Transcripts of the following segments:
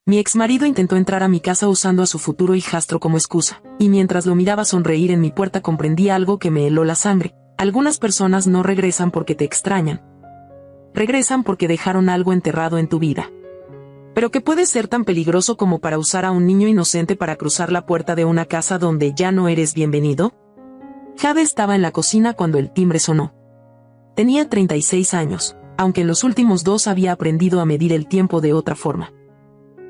Mi exmarido intentó entrar a mi casa usando a su futuro hijastro como excusa, y mientras lo miraba sonreír en mi puerta comprendí algo que me heló la sangre. Algunas personas no regresan porque te extrañan. Regresan porque dejaron algo enterrado en tu vida. Pero ¿qué puede ser tan peligroso como para usar a un niño inocente para cruzar la puerta de una casa donde ya no eres bienvenido? Jade estaba en la cocina cuando el timbre sonó. Tenía 36 años, aunque en los últimos 2 había aprendido a medir el tiempo de otra forma.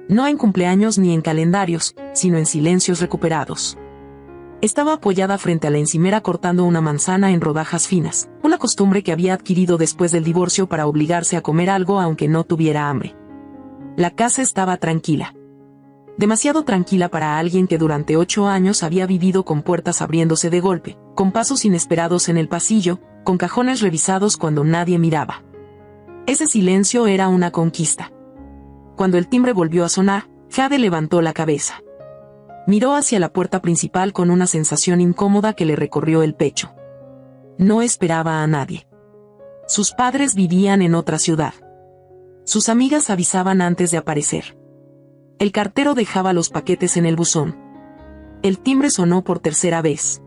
No en cumpleaños ni en calendarios, sino en silencios recuperados. Estaba apoyada frente a la encimera cortando una manzana en rodajas finas, una costumbre que había adquirido después del divorcio para obligarse a comer algo aunque no tuviera hambre. La casa estaba tranquila. Demasiado tranquila para alguien que durante 8 años había vivido con puertas abriéndose de golpe, con pasos inesperados en el pasillo, con cajones revisados cuando nadie miraba. Ese silencio era una conquista. Cuando el timbre volvió a sonar, Jade levantó la cabeza. Miró hacia la puerta principal con una sensación incómoda que le recorrió el pecho. No esperaba a nadie. Sus padres vivían en otra ciudad. Sus amigas avisaban antes de aparecer. El cartero dejaba los paquetes en el buzón. El timbre sonó por tercera vez.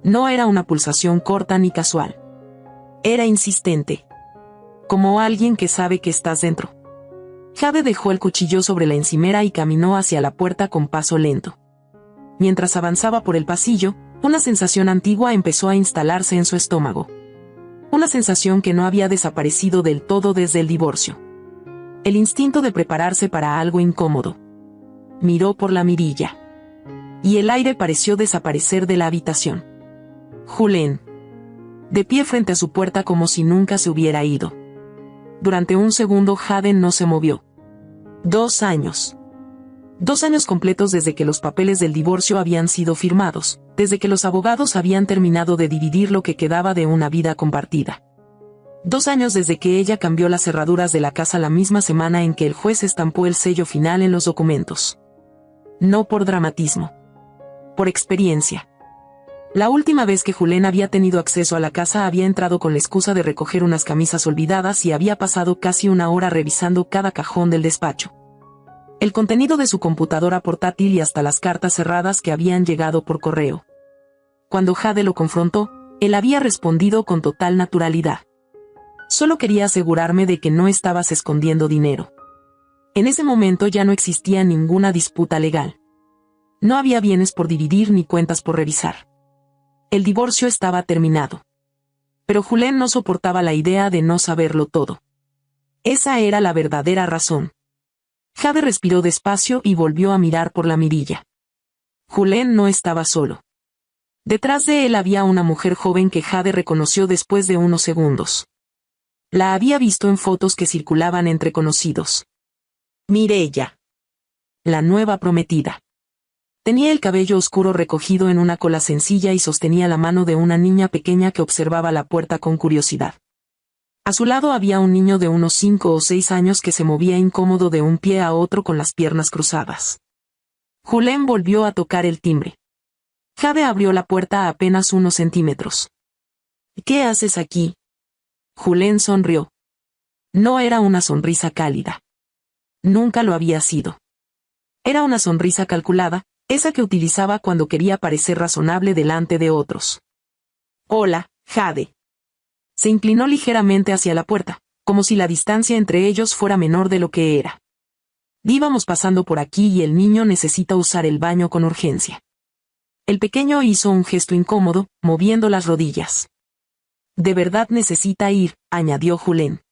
No era una pulsación corta ni casual. Era insistente. Como alguien que sabe que estás dentro. Jade dejó el cuchillo sobre la encimera y caminó hacia la puerta con paso lento. Mientras avanzaba por el pasillo, una sensación antigua empezó a instalarse en su estómago. Una sensación que no había desaparecido del todo desde el divorcio. El instinto de prepararse para algo incómodo. Miró por la mirilla. Y el aire pareció desaparecer de la habitación. Julen. De pie frente a su puerta como si nunca se hubiera ido. Durante un segundo Jade no se movió. 2 años. 2 años completos desde que los papeles del divorcio habían sido firmados, desde que los abogados habían terminado de dividir lo que quedaba de una vida compartida. 2 años desde que ella cambió las cerraduras de la casa la misma semana en que el juez estampó el sello final en los documentos. No por dramatismo. Por experiencia. La última vez que Julen había tenido acceso a la casa había entrado con la excusa de recoger unas camisas olvidadas y había pasado casi 1 hora revisando cada cajón del despacho. El contenido de su computadora portátil y hasta las cartas cerradas que habían llegado por correo. Cuando Jade lo confrontó, él había respondido con total naturalidad. Solo quería asegurarme de que no estabas escondiendo dinero. En ese momento ya no existía ninguna disputa legal. No había bienes por dividir ni cuentas por revisar. El divorcio estaba terminado. Pero Julen no soportaba la idea de no saberlo todo. Esa era la verdadera razón. Jade respiró despacio y volvió a mirar por la mirilla. Julen no estaba solo. Detrás de él había una mujer joven que Jade reconoció después de unos segundos. La había visto en fotos que circulaban entre conocidos. Mireya. La nueva prometida. Tenía el cabello oscuro recogido en una cola sencilla y sostenía la mano de una niña pequeña que observaba la puerta con curiosidad. A su lado había un niño de unos 5 o 6 años que se movía incómodo de un pie a otro con las piernas cruzadas. Julen volvió a tocar el timbre. Jade abrió la puerta a apenas unos centímetros. ¿Qué haces aquí? Julen sonrió. No era una sonrisa cálida. Nunca lo había sido. Era una sonrisa calculada, esa que utilizaba cuando quería parecer razonable delante de otros. Hola, Jade. Se inclinó ligeramente hacia la puerta, como si la distancia entre ellos fuera menor de lo que era. Íbamos pasando por aquí y el niño necesita usar el baño con urgencia. El pequeño hizo un gesto incómodo, moviendo las rodillas. De verdad necesita ir, añadió Julen.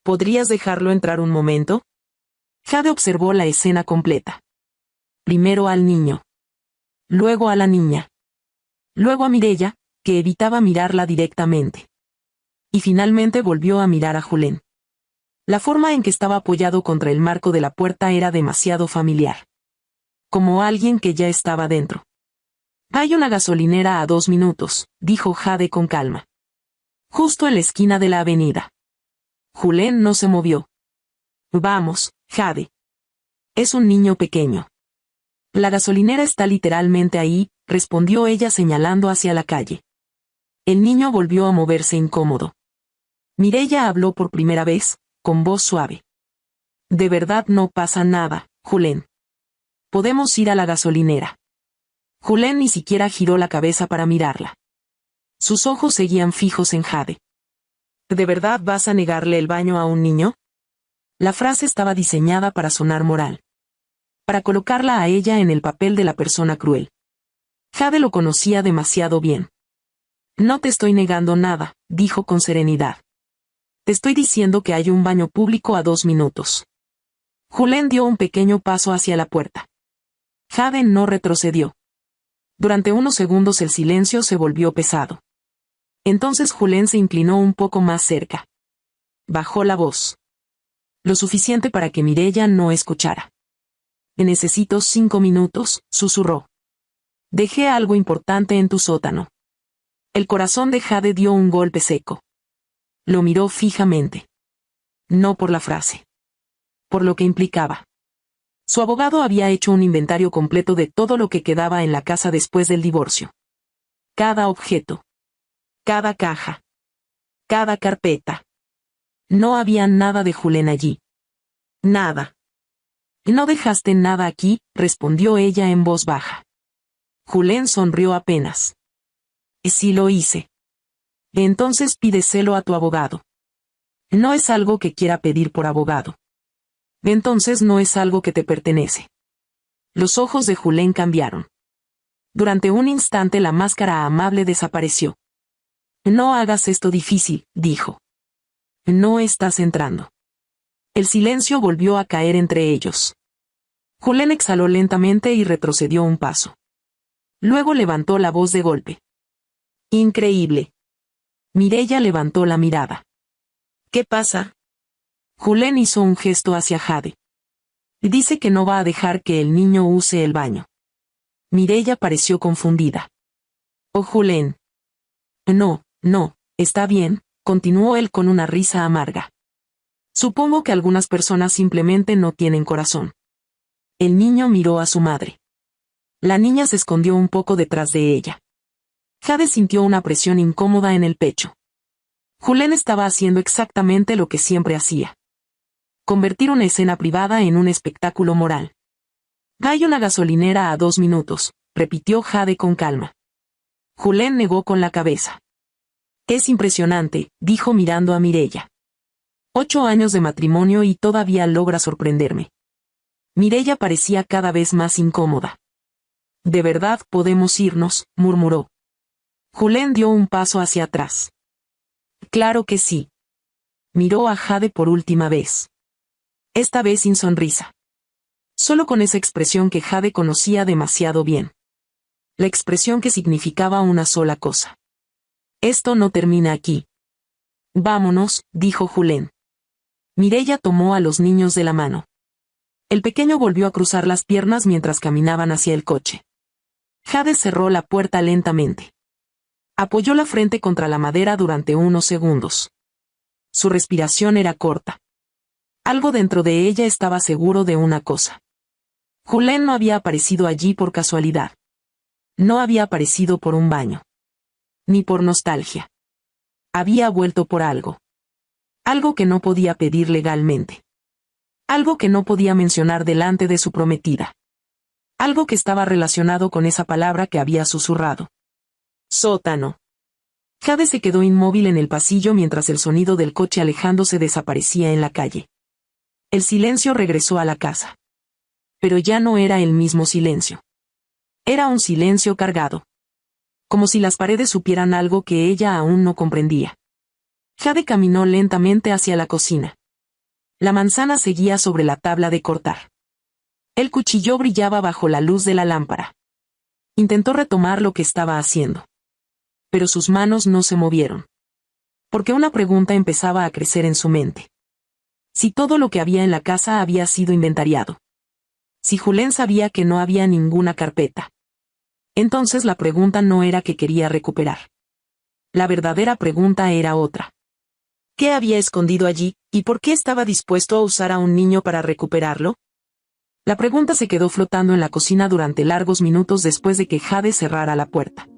¿Podrías dejarlo entrar un momento? Jade observó la escena completa. Primero al niño. Luego a la niña. Luego a Mireya, que evitaba mirarla directamente. Y finalmente volvió a mirar a Julen. La forma en que estaba apoyado contra el marco de la puerta era demasiado familiar. Como alguien que ya estaba dentro. Hay una gasolinera a 2 minutos, dijo Jade con calma. Justo en la esquina de la avenida. Julen no se movió. Vamos, Jade. Es un niño pequeño. La gasolinera está literalmente ahí, respondió ella señalando hacia la calle. El niño volvió a moverse incómodo. Mireya habló por primera vez, con voz suave. De verdad no pasa nada, Julen. Podemos ir a la gasolinera. Julen ni siquiera giró la cabeza para mirarla. Sus ojos seguían fijos en Jade. ¿De verdad vas a negarle el baño a un niño? La frase estaba diseñada para sonar moral. Para colocarla a ella en el papel de la persona cruel. Jade lo conocía demasiado bien. No te estoy negando nada, dijo con serenidad. Te estoy diciendo que hay un baño público a 2 minutos. Julen dio un pequeño paso hacia la puerta. Jade no retrocedió. Durante unos segundos el silencio se volvió pesado. Entonces Julen se inclinó un poco más cerca. Bajó la voz. Lo suficiente para que Mireya no escuchara. Necesito 5 minutos, susurró. Dejé algo importante en tu sótano. El corazón de Jade dio un golpe seco. Lo miró fijamente. No por la frase. Por lo que implicaba. Su abogado había hecho un inventario completo de todo lo que quedaba en la casa después del divorcio. Cada objeto. Cada caja. Cada carpeta. No había nada de Julen allí. Nada. No dejaste nada aquí, respondió ella en voz baja. Julen sonrió apenas. Sí lo hice. Entonces pídeselo a tu abogado. No es algo que quiera pedir por abogado. Entonces no es algo que te pertenece. Los ojos de Julen cambiaron. Durante un instante la máscara amable desapareció. No hagas esto difícil, dijo. No estás entrando. El silencio volvió a caer entre ellos. Julen exhaló lentamente y retrocedió un paso. Luego levantó la voz de golpe. Increíble. Mireya levantó la mirada. ¿Qué pasa? Julen hizo un gesto hacia Jade. Dice que no va a dejar que el niño use el baño. Mireya pareció confundida. Oh, Julen. No, está bien, continuó él con una risa amarga. Supongo que algunas personas simplemente no tienen corazón. El niño miró a su madre. La niña se escondió un poco detrás de ella. Jade sintió una presión incómoda en el pecho. Julen estaba haciendo exactamente lo que siempre hacía. Convertir una escena privada en un espectáculo moral. Hay una gasolinera a 2 minutos, repitió Jade con calma. Julen negó con la cabeza. Es impresionante, dijo mirando a Mireya. 8 años de matrimonio y todavía logra sorprenderme. Mireya parecía cada vez más incómoda. ¿De verdad podemos irnos?, murmuró. Julen dio un paso hacia atrás. Claro que sí. Miró a Jade por última vez. Esta vez sin sonrisa. Solo con esa expresión que Jade conocía demasiado bien. La expresión que significaba una sola cosa. Esto no termina aquí. Vámonos, dijo Julen. Mireya tomó a los niños de la mano. El pequeño volvió a cruzar las piernas mientras caminaban hacia el coche. Jade cerró la puerta lentamente. Apoyó la frente contra la madera durante unos segundos. Su respiración era corta. Algo dentro de ella estaba seguro de una cosa. Julen no había aparecido allí por casualidad. No había aparecido por un baño. Ni por nostalgia. Había vuelto por algo. Algo que no podía pedir legalmente. Algo que no podía mencionar delante de su prometida. Algo que estaba relacionado con esa palabra que había susurrado. Sótano. Jade se quedó inmóvil en el pasillo mientras el sonido del coche alejándose desaparecía en la calle. El silencio regresó a la casa. Pero ya no era el mismo silencio. Era un silencio cargado. Como si las paredes supieran algo que ella aún no comprendía. Jade caminó lentamente hacia la cocina. La manzana seguía sobre la tabla de cortar. El cuchillo brillaba bajo la luz de la lámpara. Intentó retomar lo que estaba haciendo. Pero sus manos no se movieron. Porque una pregunta empezaba a crecer en su mente. Si todo lo que había en la casa había sido inventariado. Si Julen sabía que no había ninguna carpeta. Entonces la pregunta no era qué quería recuperar. La verdadera pregunta era otra. ¿Qué había escondido allí, y por qué estaba dispuesto a usar a un niño para recuperarlo? La pregunta se quedó flotando en la cocina durante largos minutos después de que Jade cerrara la puerta.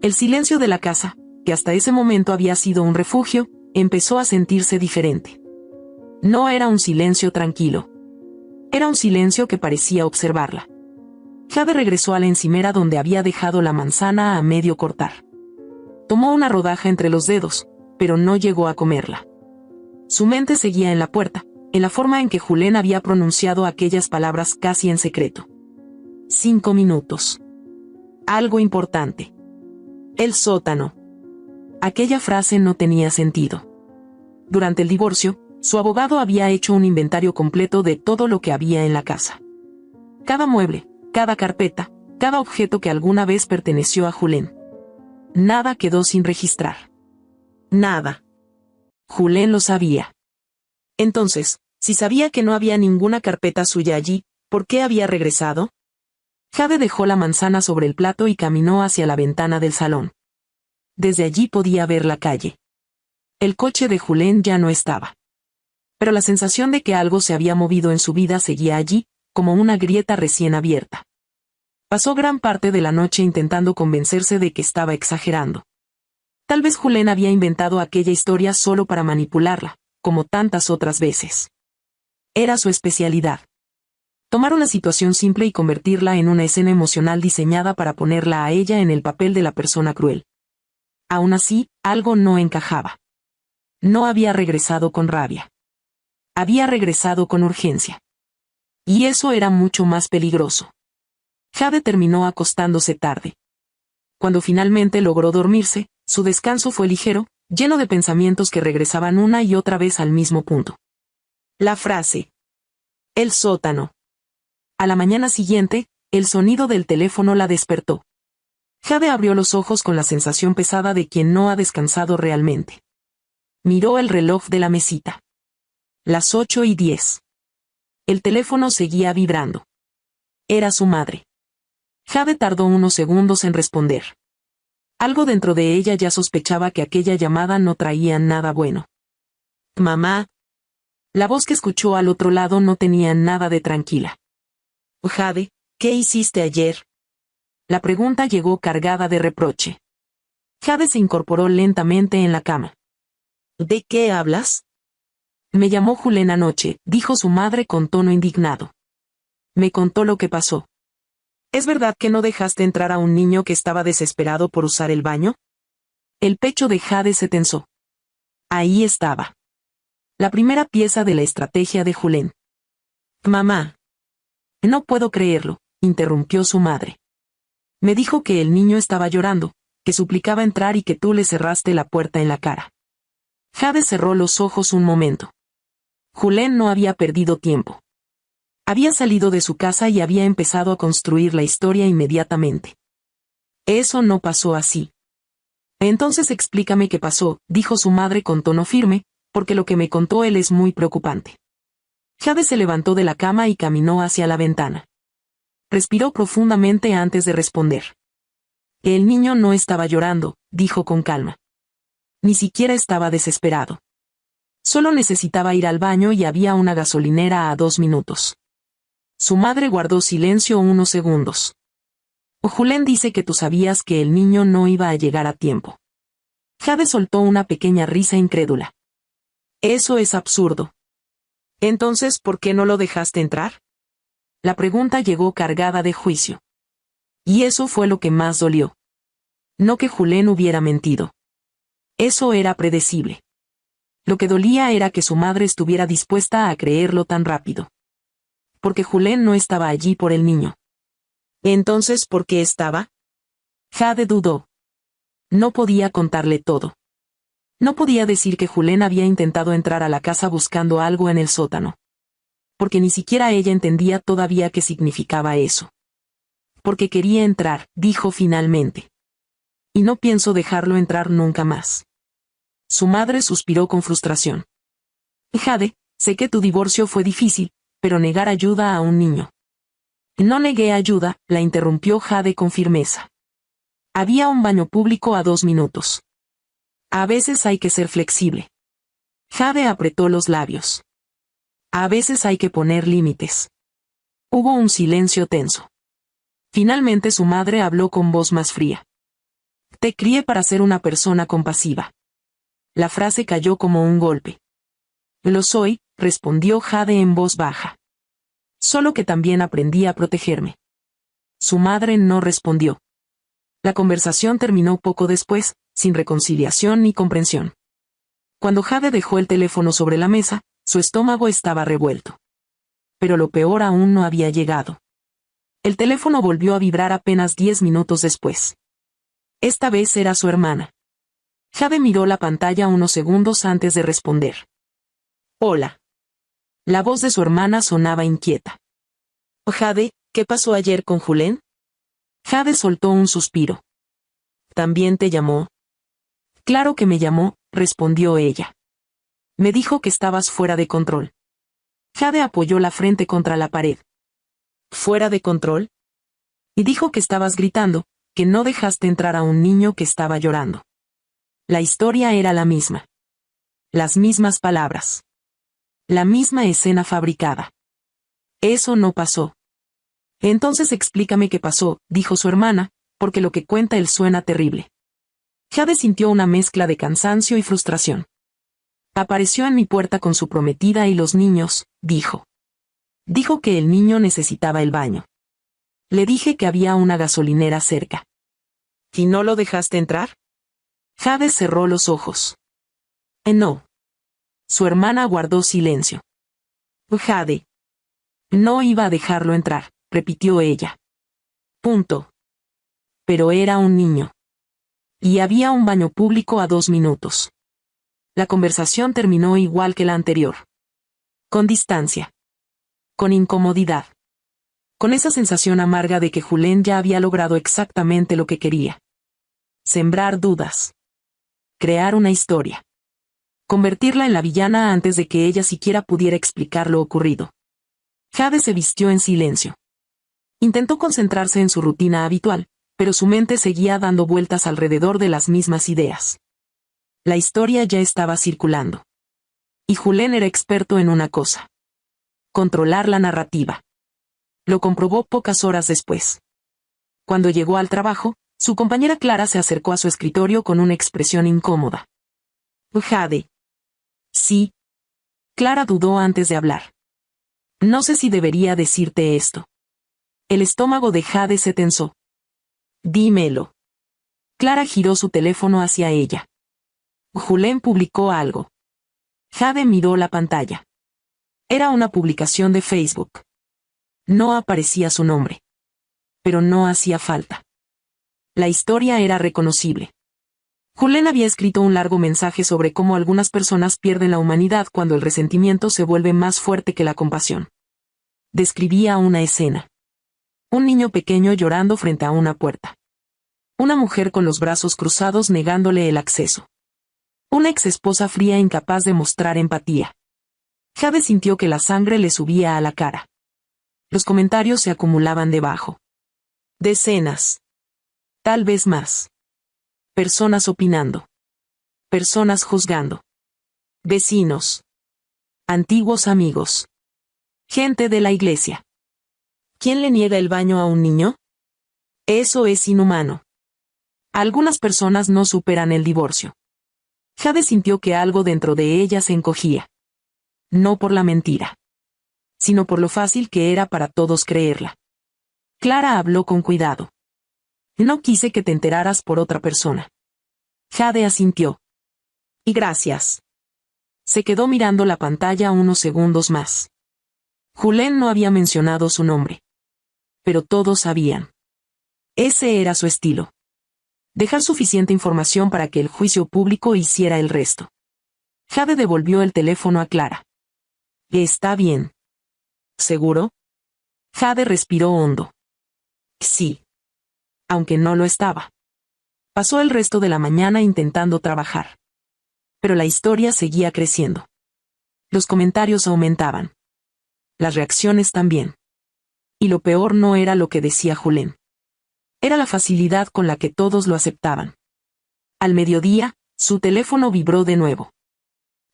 El silencio de la casa, que hasta ese momento había sido un refugio, empezó a sentirse diferente. No era un silencio tranquilo. Era un silencio que parecía observarla. Jade regresó a la encimera donde había dejado la manzana a medio cortar. Tomó una rodaja entre los dedos, pero no llegó a comerla. Su mente seguía en la puerta, en la forma en que Julen había pronunciado aquellas palabras casi en secreto. 5 minutos. Algo importante. El sótano. Aquella frase no tenía sentido. Durante el divorcio, su abogado había hecho un inventario completo de todo lo que había en la casa. Cada mueble, cada carpeta, cada objeto que alguna vez perteneció a Julen. Nada quedó sin registrar. Nada. Julen lo sabía. Entonces, si sabía que no había ninguna carpeta suya allí, ¿por qué había regresado? Jade dejó la manzana sobre el plato y caminó hacia la ventana del salón. Desde allí podía ver la calle. El coche de Julen ya no estaba. Pero la sensación de que algo se había movido en su vida seguía allí, como una grieta recién abierta. Pasó gran parte de la noche intentando convencerse de que estaba exagerando. Tal vez Julen había inventado aquella historia solo para manipularla, como tantas otras veces. Era su especialidad. Tomar una situación simple y convertirla en una escena emocional diseñada para ponerla a ella en el papel de la persona cruel. Aún así, algo no encajaba. No había regresado con rabia. Había regresado con urgencia. Y eso era mucho más peligroso. Jade terminó acostándose tarde. Cuando finalmente logró dormirse, su descanso fue ligero, lleno de pensamientos que regresaban una y otra vez al mismo punto. La frase. El sótano. A la mañana siguiente, el sonido del teléfono la despertó. Jade abrió los ojos con la sensación pesada de quien no ha descansado realmente. Miró el reloj de la mesita. Las 8:10. El teléfono seguía vibrando. Era su madre. Jade tardó unos segundos en responder. Algo dentro de ella ya sospechaba que aquella llamada no traía nada bueno. «Mamá». La voz que escuchó al otro lado no tenía nada de tranquila. «Jade, ¿qué hiciste ayer?». La pregunta llegó cargada de reproche. Jade se incorporó lentamente en la cama. «¿De qué hablas?». «Me llamó Julen anoche», dijo su madre con tono indignado. «Me contó lo que pasó». ¿Es verdad que no dejaste entrar a un niño que estaba desesperado por usar el baño? El pecho de Jade se tensó. Ahí estaba. La primera pieza de la estrategia de Julen. «Mamá». «No puedo creerlo», interrumpió su madre. «Me dijo que el niño estaba llorando, que suplicaba entrar y que tú le cerraste la puerta en la cara». Jade cerró los ojos un momento. Julen no había perdido tiempo. Había salido de su casa y había empezado a construir la historia inmediatamente. Eso no pasó así. «Entonces explícame qué pasó», dijo su madre con tono firme, «porque lo que me contó él es muy preocupante». Jade se levantó de la cama y caminó hacia la ventana. Respiró profundamente antes de responder. «El niño no estaba llorando», dijo con calma. «Ni siquiera estaba desesperado. Solo necesitaba ir al baño y había una gasolinera a 2 minutos». Su madre guardó silencio unos segundos. «Julen dice que tú sabías que el niño no iba a llegar a tiempo». Jade soltó una pequeña risa incrédula. «Eso es absurdo». «Entonces, ¿por qué no lo dejaste entrar?». La pregunta llegó cargada de juicio. Y eso fue lo que más dolió. No que Julen hubiera mentido. Eso era predecible. Lo que dolía era que su madre estuviera dispuesta a creerlo tan rápido. Porque Julen no estaba allí por el niño. ¿Entonces por qué estaba? Jade dudó. No podía contarle todo. No podía decir que Julen había intentado entrar a la casa buscando algo en el sótano. Porque ni siquiera ella entendía todavía qué significaba eso. Porque quería entrar, dijo finalmente. Y no pienso dejarlo entrar nunca más. Su madre suspiró con frustración. Jade, sé que tu divorcio fue difícil, pero negar ayuda a un niño. No negué ayuda, la interrumpió Jade con firmeza. Había un baño público a 2 minutos. A veces hay que ser flexible. Jade apretó los labios. A veces hay que poner límites. Hubo un silencio tenso. Finalmente su madre habló con voz más fría. Te crié para ser una persona compasiva. La frase cayó como un golpe. Lo soy, respondió Jade en voz baja. Solo que también aprendí a protegerme. Su madre no respondió. La conversación terminó poco después, sin reconciliación ni comprensión. Cuando Jade dejó el teléfono sobre la mesa, su estómago estaba revuelto. Pero lo peor aún no había llegado. El teléfono volvió a vibrar apenas 10 minutos después. Esta vez era su hermana. Jade miró la pantalla unos segundos antes de responder. Hola. La voz de su hermana sonaba inquieta. Jade, ¿qué pasó ayer con Julen? Jade soltó un suspiro. ¿También te llamó? Claro que me llamó, respondió ella. Me dijo que estabas fuera de control. Jade apoyó la frente contra la pared. ¿Fuera de control? Y dijo que estabas gritando, que no dejaste entrar a un niño que estaba llorando. La historia era la misma. Las mismas palabras. La misma escena fabricada. Eso no pasó. Entonces explícame qué pasó, dijo su hermana, porque lo que cuenta él suena terrible. Jade sintió una mezcla de cansancio y frustración. Apareció en mi puerta con su prometida y los niños, dijo. Dijo que el niño necesitaba el baño. Le dije que había una gasolinera cerca. ¿Y no lo dejaste entrar? Jade cerró los ojos. No. Su hermana guardó silencio. Jade. No iba a dejarlo entrar, repitió ella. Punto. Pero era un niño. Y había un baño público a 2 minutos. La conversación terminó igual que la anterior. Con distancia. Con incomodidad. Con esa sensación amarga de que Julen ya había logrado exactamente lo que quería. Sembrar dudas. Crear una historia. Convertirla en la villana antes de que ella siquiera pudiera explicar lo ocurrido. Jade se vistió en silencio. Intentó concentrarse en su rutina habitual, pero su mente seguía dando vueltas alrededor de las mismas ideas. La historia ya estaba circulando. Y Julen era experto en una cosa. Controlar la narrativa. Lo comprobó pocas horas después. Cuando llegó al trabajo, su compañera Clara se acercó a su escritorio con una expresión incómoda. Jade. Sí. Clara dudó antes de hablar. No sé si debería decirte esto. El estómago de Jade se tensó. Dímelo. Clara giró su teléfono hacia ella. Julen publicó algo. Jade miró la pantalla. Era una publicación de Facebook. No aparecía su nombre. Pero no hacía falta. La historia era reconocible. Julen había escrito un largo mensaje sobre cómo algunas personas pierden la humanidad cuando el resentimiento se vuelve más fuerte que la compasión. Describía una escena. Un niño pequeño llorando frente a una puerta. Una mujer con los brazos cruzados negándole el acceso. Una exesposa fría incapaz de mostrar empatía. Jade sintió que la sangre le subía a la cara. Los comentarios se acumulaban debajo. Decenas. Tal vez más. Personas opinando. Personas juzgando. Vecinos. Antiguos amigos. Gente de la iglesia. ¿Quién le niega el baño a un niño? Eso es inhumano. Algunas personas no superan el divorcio. Jade sintió que algo dentro de ella se encogía. No por la mentira. Sino por lo fácil que era para todos creerla. Clara habló con cuidado. No quise que te enteraras por otra persona. Jade asintió. Y gracias. Se quedó mirando la pantalla unos segundos más. Julen no había mencionado su nombre. Pero todos sabían. Ese era su estilo. Dejar suficiente información para que el juicio público hiciera el resto. Jade devolvió el teléfono a Clara. Está bien. ¿Seguro? Jade respiró hondo. Sí. Aunque no lo estaba. Pasó el resto de la mañana intentando trabajar. Pero la historia seguía creciendo. Los comentarios aumentaban. Las reacciones también. Y lo peor no era lo que decía Julen. Era la facilidad con la que todos lo aceptaban. Al mediodía, su teléfono vibró de nuevo.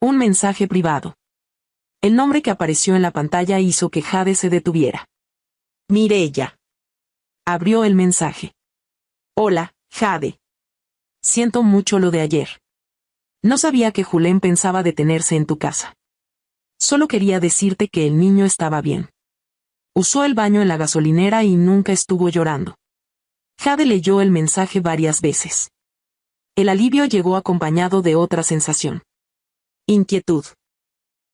Un mensaje privado. El nombre que apareció en la pantalla hizo que Jade se detuviera. Mireya. Abrió el mensaje. Hola, Jade. Siento mucho lo de ayer. No sabía que Julen pensaba detenerse en tu casa. Solo quería decirte que el niño estaba bien. Usó el baño en la gasolinera y nunca estuvo llorando. Jade leyó el mensaje varias veces. El alivio llegó acompañado de otra sensación. Inquietud.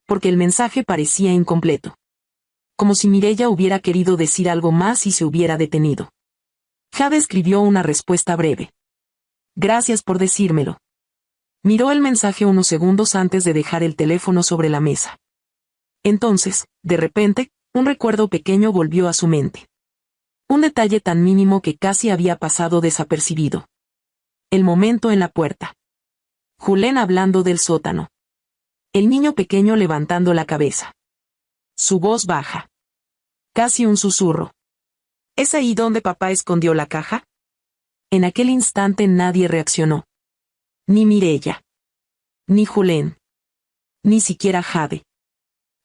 Porque el mensaje parecía incompleto. Como si Mireya hubiera querido decir algo más y se hubiera detenido. Jade escribió una respuesta breve. Gracias por decírmelo. Miró el mensaje unos segundos antes de dejar el teléfono sobre la mesa. Entonces, de repente, un recuerdo pequeño volvió a su mente. Un detalle tan mínimo que casi había pasado desapercibido. El momento en la puerta. Julen hablando del sótano. El niño pequeño levantando la cabeza. Su voz baja. Casi un susurro. ¿Es ahí donde papá escondió la caja? En aquel instante nadie reaccionó. Ni Mireya. Ni Julen. Ni siquiera Jade.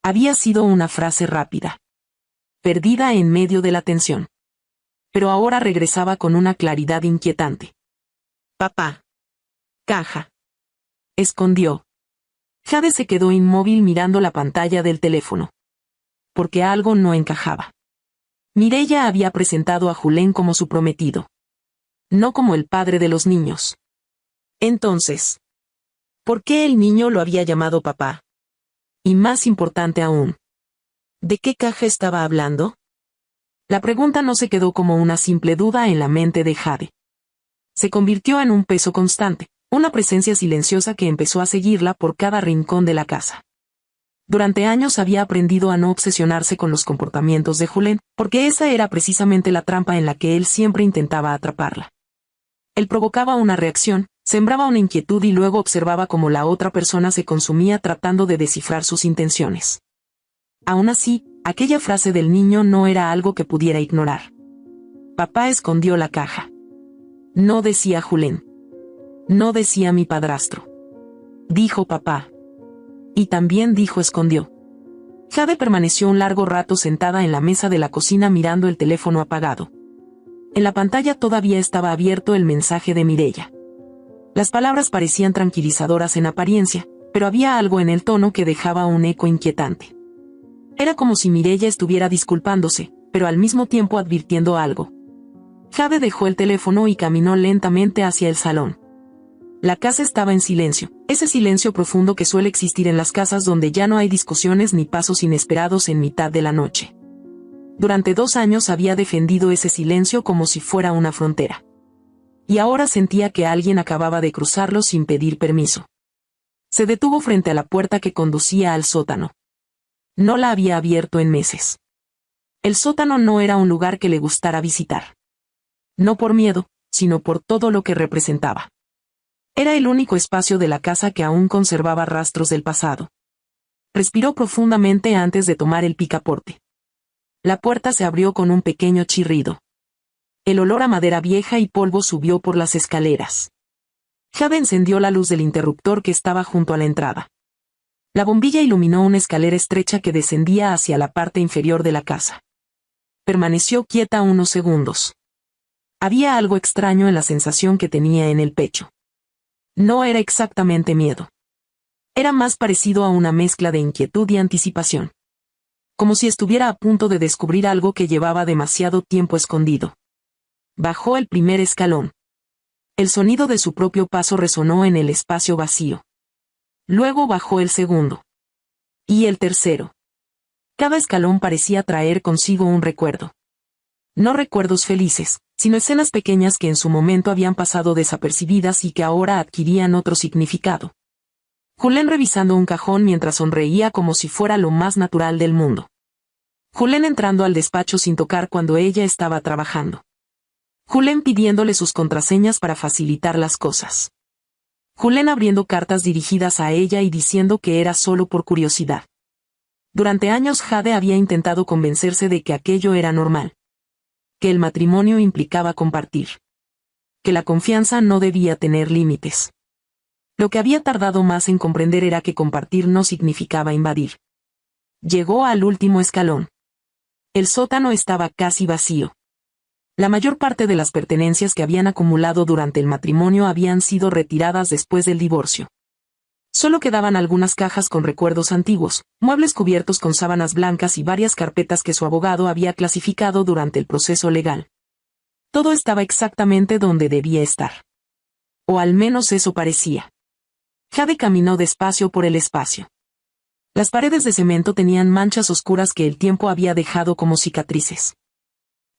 Había sido una frase rápida. Perdida en medio de la tensión. Pero ahora regresaba con una claridad inquietante. Papá. Caja. Escondió. Jade se quedó inmóvil mirando la pantalla del teléfono. Porque algo no encajaba. Mireya había presentado a Julen como su prometido. No como el padre de los niños. Entonces, ¿por qué el niño lo había llamado papá? Y más importante aún, ¿de qué caja estaba hablando? La pregunta no se quedó como una simple duda en la mente de Jade. Se convirtió en un peso constante, una presencia silenciosa que empezó a seguirla por cada rincón de la casa. Durante años había aprendido a no obsesionarse con los comportamientos de Julen, porque esa era precisamente la trampa en la que él siempre intentaba atraparla. Él provocaba una reacción, sembraba una inquietud y luego observaba cómo la otra persona se consumía tratando de descifrar sus intenciones. Aún así, aquella frase del niño no era algo que pudiera ignorar. Papá escondió la caja. No decía Julen. No decía mi padrastro. Dijo papá. Y también dijo escondió. Jade permaneció un largo rato sentada en la mesa de la cocina mirando el teléfono apagado. En la pantalla todavía estaba abierto el mensaje de Mireya. Las palabras parecían tranquilizadoras en apariencia, pero había algo en el tono que dejaba un eco inquietante. Era como si Mireya estuviera disculpándose, pero al mismo tiempo advirtiendo algo. Jade dejó el teléfono y caminó lentamente hacia el salón. La casa estaba en silencio, ese silencio profundo que suele existir en las casas donde ya no hay discusiones ni pasos inesperados en mitad de la noche. Durante 2 años había defendido ese silencio como si fuera una frontera. Y ahora sentía que alguien acababa de cruzarlo sin pedir permiso. Se detuvo frente a la puerta que conducía al sótano. No la había abierto en meses. El sótano no era un lugar que le gustara visitar. No por miedo, sino por todo lo que representaba. Era el único espacio de la casa que aún conservaba rastros del pasado. Respiró profundamente antes de tomar el picaporte. La puerta se abrió con un pequeño chirrido. El olor a madera vieja y polvo subió por las escaleras. Jade encendió la luz del interruptor que estaba junto a la entrada. La bombilla iluminó una escalera estrecha que descendía hacia la parte inferior de la casa. Permaneció quieta unos segundos. Había algo extraño en la sensación que tenía en el pecho. No era exactamente miedo. Era más parecido a una mezcla de inquietud y anticipación. Como si estuviera a punto de descubrir algo que llevaba demasiado tiempo escondido. Bajó el primer escalón. El sonido de su propio paso resonó en el espacio vacío. Luego bajó el segundo. Y el tercero. Cada escalón parecía traer consigo un recuerdo. No recuerdos felices, sino escenas pequeñas que en su momento habían pasado desapercibidas y que ahora adquirían otro significado. Julen revisando un cajón mientras sonreía como si fuera lo más natural del mundo. Julen entrando al despacho sin tocar cuando ella estaba trabajando. Julen pidiéndole sus contraseñas para facilitar las cosas. Julen abriendo cartas dirigidas a ella y diciendo que era solo por curiosidad. Durante años Jade había intentado convencerse de que aquello era normal. Que el matrimonio implicaba compartir. Que la confianza no debía tener límites. Lo que había tardado más en comprender era que compartir no significaba invadir. Llegó al último escalón. El sótano estaba casi vacío. La mayor parte de las pertenencias que habían acumulado durante el matrimonio habían sido retiradas después del divorcio. Solo quedaban algunas cajas con recuerdos antiguos, muebles cubiertos con sábanas blancas y varias carpetas que su abogado había clasificado durante el proceso legal. Todo estaba exactamente donde debía estar. O al menos eso parecía. Jade caminó despacio por el espacio. Las paredes de cemento tenían manchas oscuras que el tiempo había dejado como cicatrices.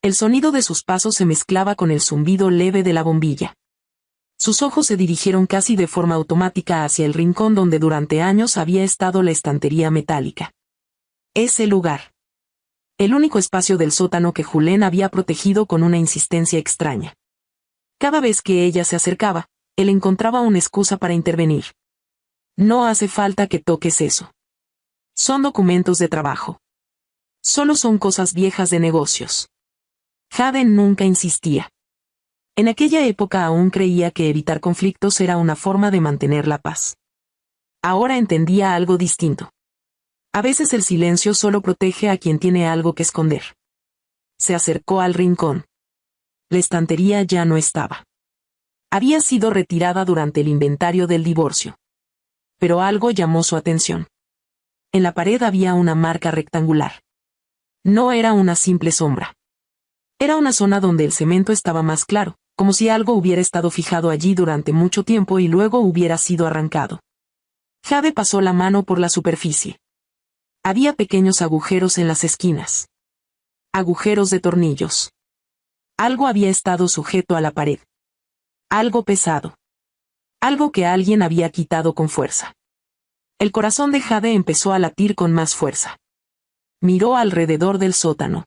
El sonido de sus pasos se mezclaba con el zumbido leve de la bombilla. Sus ojos se dirigieron casi de forma automática hacia el rincón donde durante años había estado la estantería metálica. Ese lugar. El único espacio del sótano que Julen había protegido con una insistencia extraña. Cada vez que ella se acercaba, él encontraba una excusa para intervenir. No hace falta que toques eso. Son documentos de trabajo. Solo son cosas viejas de negocios. Jade nunca insistía. En aquella época aún creía que evitar conflictos era una forma de mantener la paz. Ahora entendía algo distinto. A veces el silencio solo protege a quien tiene algo que esconder. Se acercó al rincón. La estantería ya no estaba. Había sido retirada durante el inventario del divorcio. Pero algo llamó su atención. En la pared había una marca rectangular. No era una simple sombra. Era una zona donde el cemento estaba más claro, como si algo hubiera estado fijado allí durante mucho tiempo y luego hubiera sido arrancado. Jade pasó la mano por la superficie. Había pequeños agujeros en las esquinas. Agujeros de tornillos. Algo había estado sujeto a la pared. Algo pesado. Algo que alguien había quitado con fuerza. El corazón de Jade empezó a latir con más fuerza. Miró alrededor del sótano.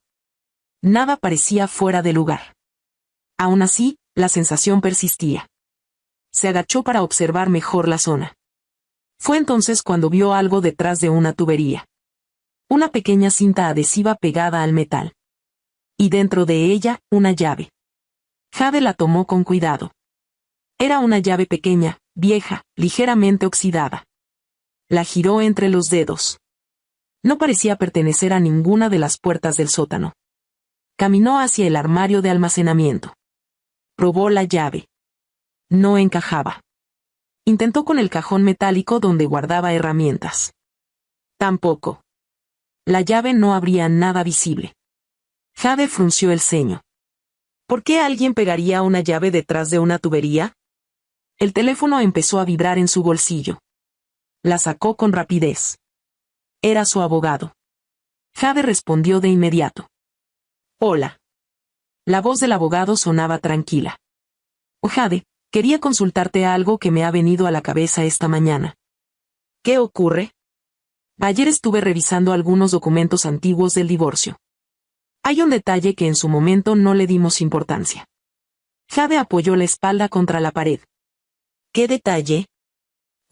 Nada parecía fuera de lugar. Aún así, la sensación persistía. Se agachó para observar mejor la zona. Fue entonces cuando vio algo detrás de una tubería. Una pequeña cinta adhesiva pegada al metal. Y dentro de ella, una llave. Jade la tomó con cuidado. Era una llave pequeña, vieja, ligeramente oxidada. La giró entre los dedos. No parecía pertenecer a ninguna de las puertas del sótano. Caminó hacia el armario de almacenamiento. Probó la llave. No encajaba. Intentó con el cajón metálico donde guardaba herramientas. Tampoco. La llave no abría nada visible. Jade frunció el ceño. ¿Por qué alguien pegaría una llave detrás de una tubería? El teléfono empezó a vibrar en su bolsillo. La sacó con rapidez. Era su abogado. Jade respondió de inmediato. Hola. La voz del abogado sonaba tranquila. Oh, Jade, quería consultarte algo que me ha venido a la cabeza esta mañana. ¿Qué ocurre? Ayer estuve revisando algunos documentos antiguos del divorcio. Hay un detalle que en su momento no le dimos importancia. Jade apoyó la espalda contra la pared. ¿Qué detalle?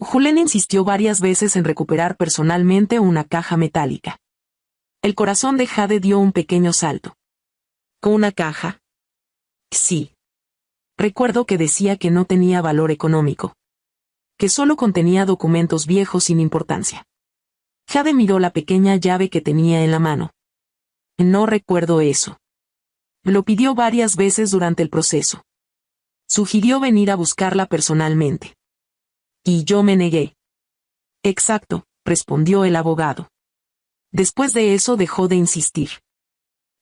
Julen insistió varias veces en recuperar personalmente una caja metálica. El corazón de Jade dio un pequeño salto. ¿Una caja? Sí. Recuerdo que decía que no tenía valor económico. Que solo contenía documentos viejos sin importancia. Jade miró la pequeña llave que tenía en la mano. No recuerdo eso. Lo pidió varias veces durante el proceso. Sugirió venir a buscarla personalmente. Y yo me negué. Exacto, respondió el abogado. Después de eso dejó de insistir.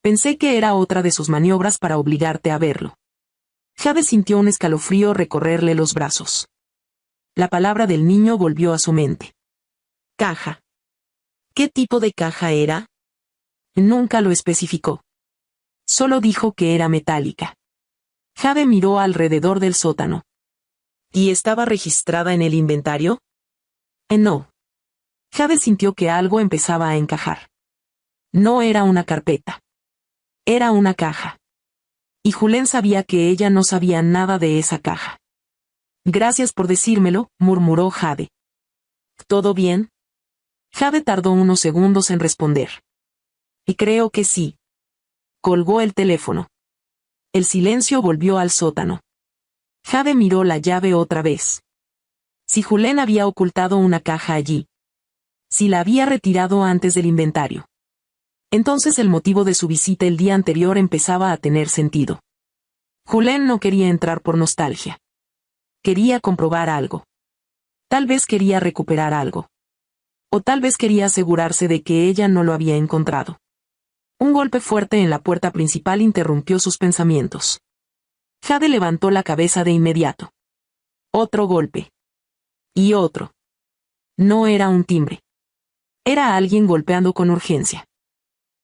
Pensé que era otra de sus maniobras para obligarte a verlo. Jade sintió un escalofrío recorrerle los brazos. La palabra del niño volvió a su mente. Caja. ¿Qué tipo de caja era? Nunca lo especificó. Solo dijo que era metálica. Jade miró alrededor del sótano. ¿Y estaba registrada en el inventario? No. Jade sintió que algo empezaba a encajar. No era una carpeta. Era una caja. Y Julen sabía que ella no sabía nada de esa caja. Gracias por decírmelo, murmuró Jade. ¿Todo bien? Jade tardó unos segundos en responder. Y creo que sí. Colgó el teléfono. El silencio volvió al sótano. Jade miró la llave otra vez. Si Julen había ocultado una caja allí. Si la había retirado antes del inventario. Entonces el motivo de su visita el día anterior empezaba a tener sentido. Julen no quería entrar por nostalgia. Quería comprobar algo. Tal vez quería recuperar algo. O tal vez quería asegurarse de que ella no lo había encontrado. Un golpe fuerte en la puerta principal interrumpió sus pensamientos. Jade levantó la cabeza de inmediato. Otro golpe. Y otro. No era un timbre. Era alguien golpeando con urgencia.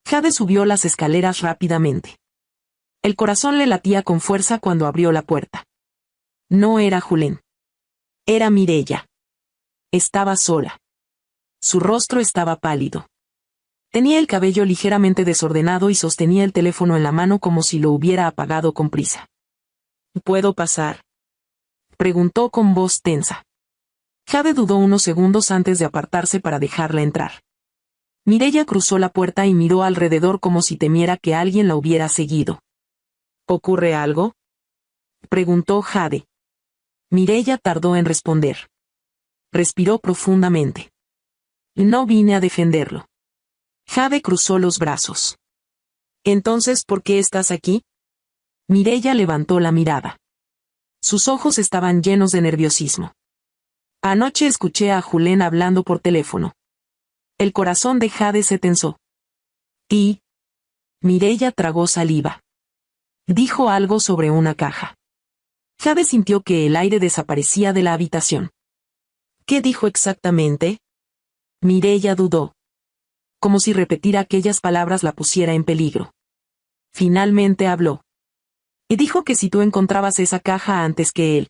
Jade subió las escaleras rápidamente. El corazón le latía con fuerza cuando abrió la puerta. No era Julen. Era Mireya. Estaba sola. Su rostro estaba pálido. Tenía el cabello ligeramente desordenado y sostenía el teléfono en la mano como si lo hubiera apagado con prisa. ¿Puedo pasar?, preguntó con voz tensa. Jade dudó unos segundos antes de apartarse para dejarla entrar. Mireya cruzó la puerta y miró alrededor como si temiera que alguien la hubiera seguido. ¿Ocurre algo?, preguntó Jade. Mireya tardó en responder. Respiró profundamente. No vine a defenderlo. Jade cruzó los brazos. ¿Entonces por qué estás aquí? Mireya levantó la mirada. Sus ojos estaban llenos de nerviosismo. Anoche escuché a Julen hablando por teléfono. El corazón de Jade se tensó. ¿Y? Mireya tragó saliva. Dijo algo sobre una caja. Jade sintió que el aire desaparecía de la habitación. ¿Qué dijo exactamente? Mireya dudó. Como si repetir aquellas palabras la pusiera en peligro. Finalmente habló. Y dijo que si tú encontrabas esa caja antes que él.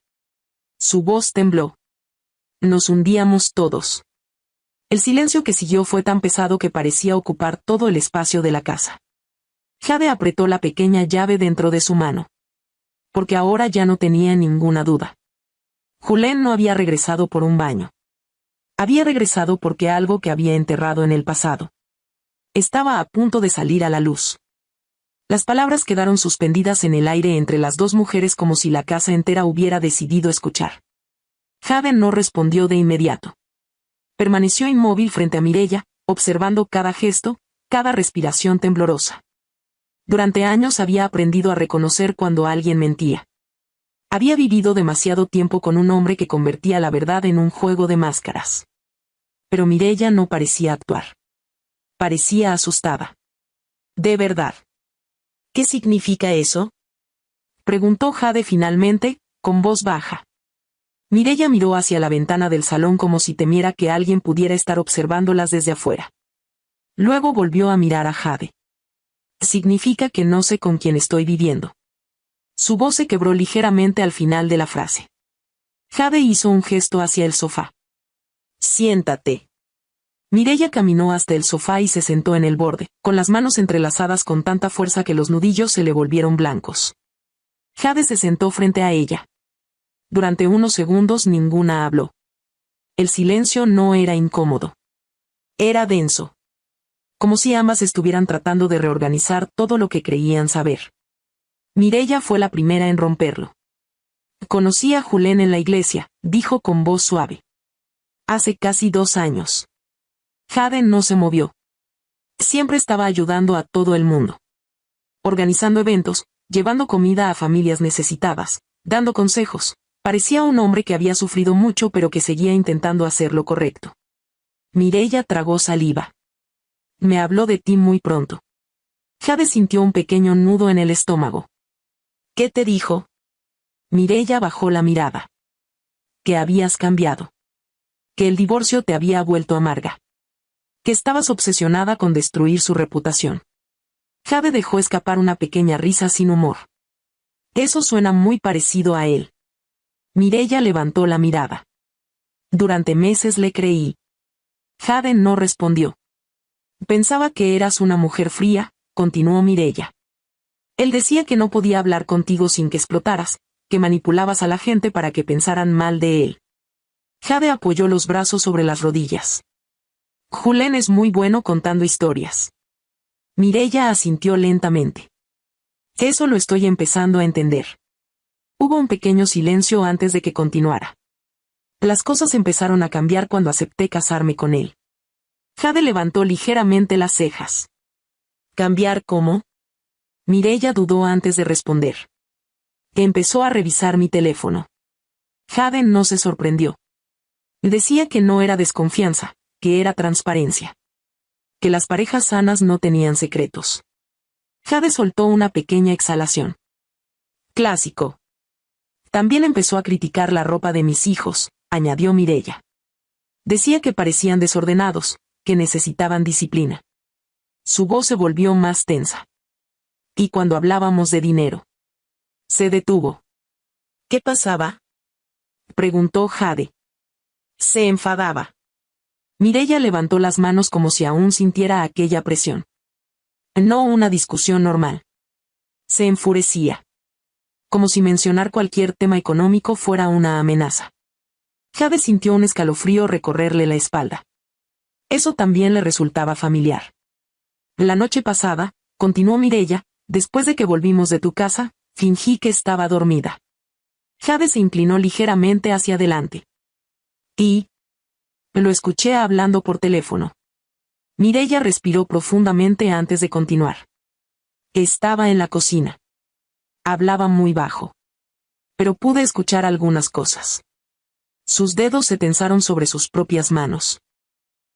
Su voz tembló. Nos hundíamos todos. El silencio que siguió fue tan pesado que parecía ocupar todo el espacio de la casa. Jade apretó la pequeña llave dentro de su mano. Porque ahora ya no tenía ninguna duda. Julen no había regresado por un baño. Había regresado porque algo que había enterrado en el pasado estaba a punto de salir a la luz. Las palabras quedaron suspendidas en el aire entre las dos mujeres como si la casa entera hubiera decidido escuchar. Jade no respondió de inmediato. Permaneció inmóvil frente a Mireya, observando cada gesto, cada respiración temblorosa. Durante años había aprendido a reconocer cuando alguien mentía. Había vivido demasiado tiempo con un hombre que convertía la verdad en un juego de máscaras. Pero Mireya no parecía actuar. Parecía asustada. ¿De verdad? ¿Qué significa eso?, preguntó Jade finalmente, con voz baja. Mireya miró hacia la ventana del salón como si temiera que alguien pudiera estar observándolas desde afuera. Luego volvió a mirar a Jade. Significa que no sé con quién estoy viviendo. Su voz se quebró ligeramente al final de la frase. Jade hizo un gesto hacia el sofá. Siéntate. Mireya caminó hasta el sofá y se sentó en el borde, con las manos entrelazadas con tanta fuerza que los nudillos se le volvieron blancos. Jade se sentó frente a ella. Durante unos segundos ninguna habló. El silencio no era incómodo. Era denso. Como si ambas estuvieran tratando de reorganizar todo lo que creían saber. Mireya fue la primera en romperlo. Conocí a Julen en la iglesia, dijo con voz suave. Hace casi 2 años. Jade no se movió. Siempre estaba ayudando a todo el mundo. Organizando eventos, llevando comida a familias necesitadas, dando consejos. Parecía un hombre que había sufrido mucho pero que seguía intentando hacer lo correcto. Mireya tragó saliva. Me habló de ti muy pronto. Jade sintió un pequeño nudo en el estómago. ¿Qué te dijo? Mireya bajó la mirada. Que habías cambiado. Que el divorcio te había vuelto amarga. Que estabas obsesionada con destruir su reputación. Jade dejó escapar una pequeña risa sin humor. Eso suena muy parecido a él. Mireya levantó la mirada. Durante meses le creí. Jade no respondió. Pensaba que eras una mujer fría, continuó Mireya. Él decía que no podía hablar contigo sin que explotaras, que manipulabas a la gente para que pensaran mal de él. Jade apoyó los brazos sobre las rodillas. Julen es muy bueno contando historias. Mireya asintió lentamente. Eso lo estoy empezando a entender. Hubo un pequeño silencio antes de que continuara. Las cosas empezaron a cambiar cuando acepté casarme con él. Jade levantó ligeramente las cejas. ¿Cambiar cómo? Mireya dudó antes de responder. Empezó a revisar mi teléfono. Jade no se sorprendió. Decía que no era desconfianza, que era transparencia. Que las parejas sanas no tenían secretos. Jade soltó una pequeña exhalación. Clásico. También empezó a criticar la ropa de mis hijos, añadió Mireya. Decía que parecían desordenados, que necesitaban disciplina. Su voz se volvió más tensa. Y cuando hablábamos de dinero. Se detuvo. ¿Qué pasaba?, preguntó Jade. Se enfadaba. Mireya levantó las manos como si aún sintiera aquella presión. No una discusión normal. Se enfurecía. Como si mencionar cualquier tema económico fuera una amenaza. Jade sintió un escalofrío recorrerle la espalda. Eso también le resultaba familiar. La noche pasada, continuó Mireya, después de que volvimos de tu casa, fingí que estaba dormida. Jade se inclinó ligeramente hacia adelante. Y lo escuché hablando por teléfono. Mireya respiró profundamente antes de continuar. Estaba en la cocina. Hablaba muy bajo. Pero pude escuchar algunas cosas. Sus dedos se tensaron sobre sus propias manos.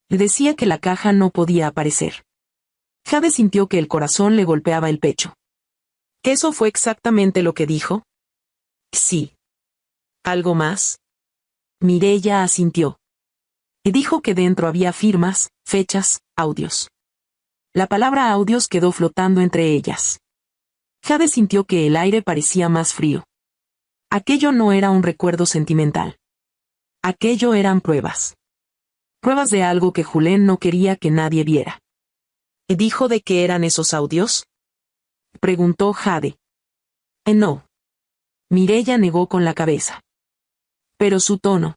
Decía que la caja no podía aparecer. Jade sintió que el corazón le golpeaba el pecho. ¿Eso fue exactamente lo que dijo? Sí. ¿Algo más? Mireya asintió. Y dijo que dentro había firmas, fechas, audios. La palabra audios quedó flotando entre ellas. Jade sintió que el aire parecía más frío. Aquello no era un recuerdo sentimental. Aquello eran pruebas. Pruebas de algo que Julen no quería que nadie viera. ¿Y dijo de qué eran esos audios?, preguntó Jade. No. Mireya negó con la cabeza. Pero su tono.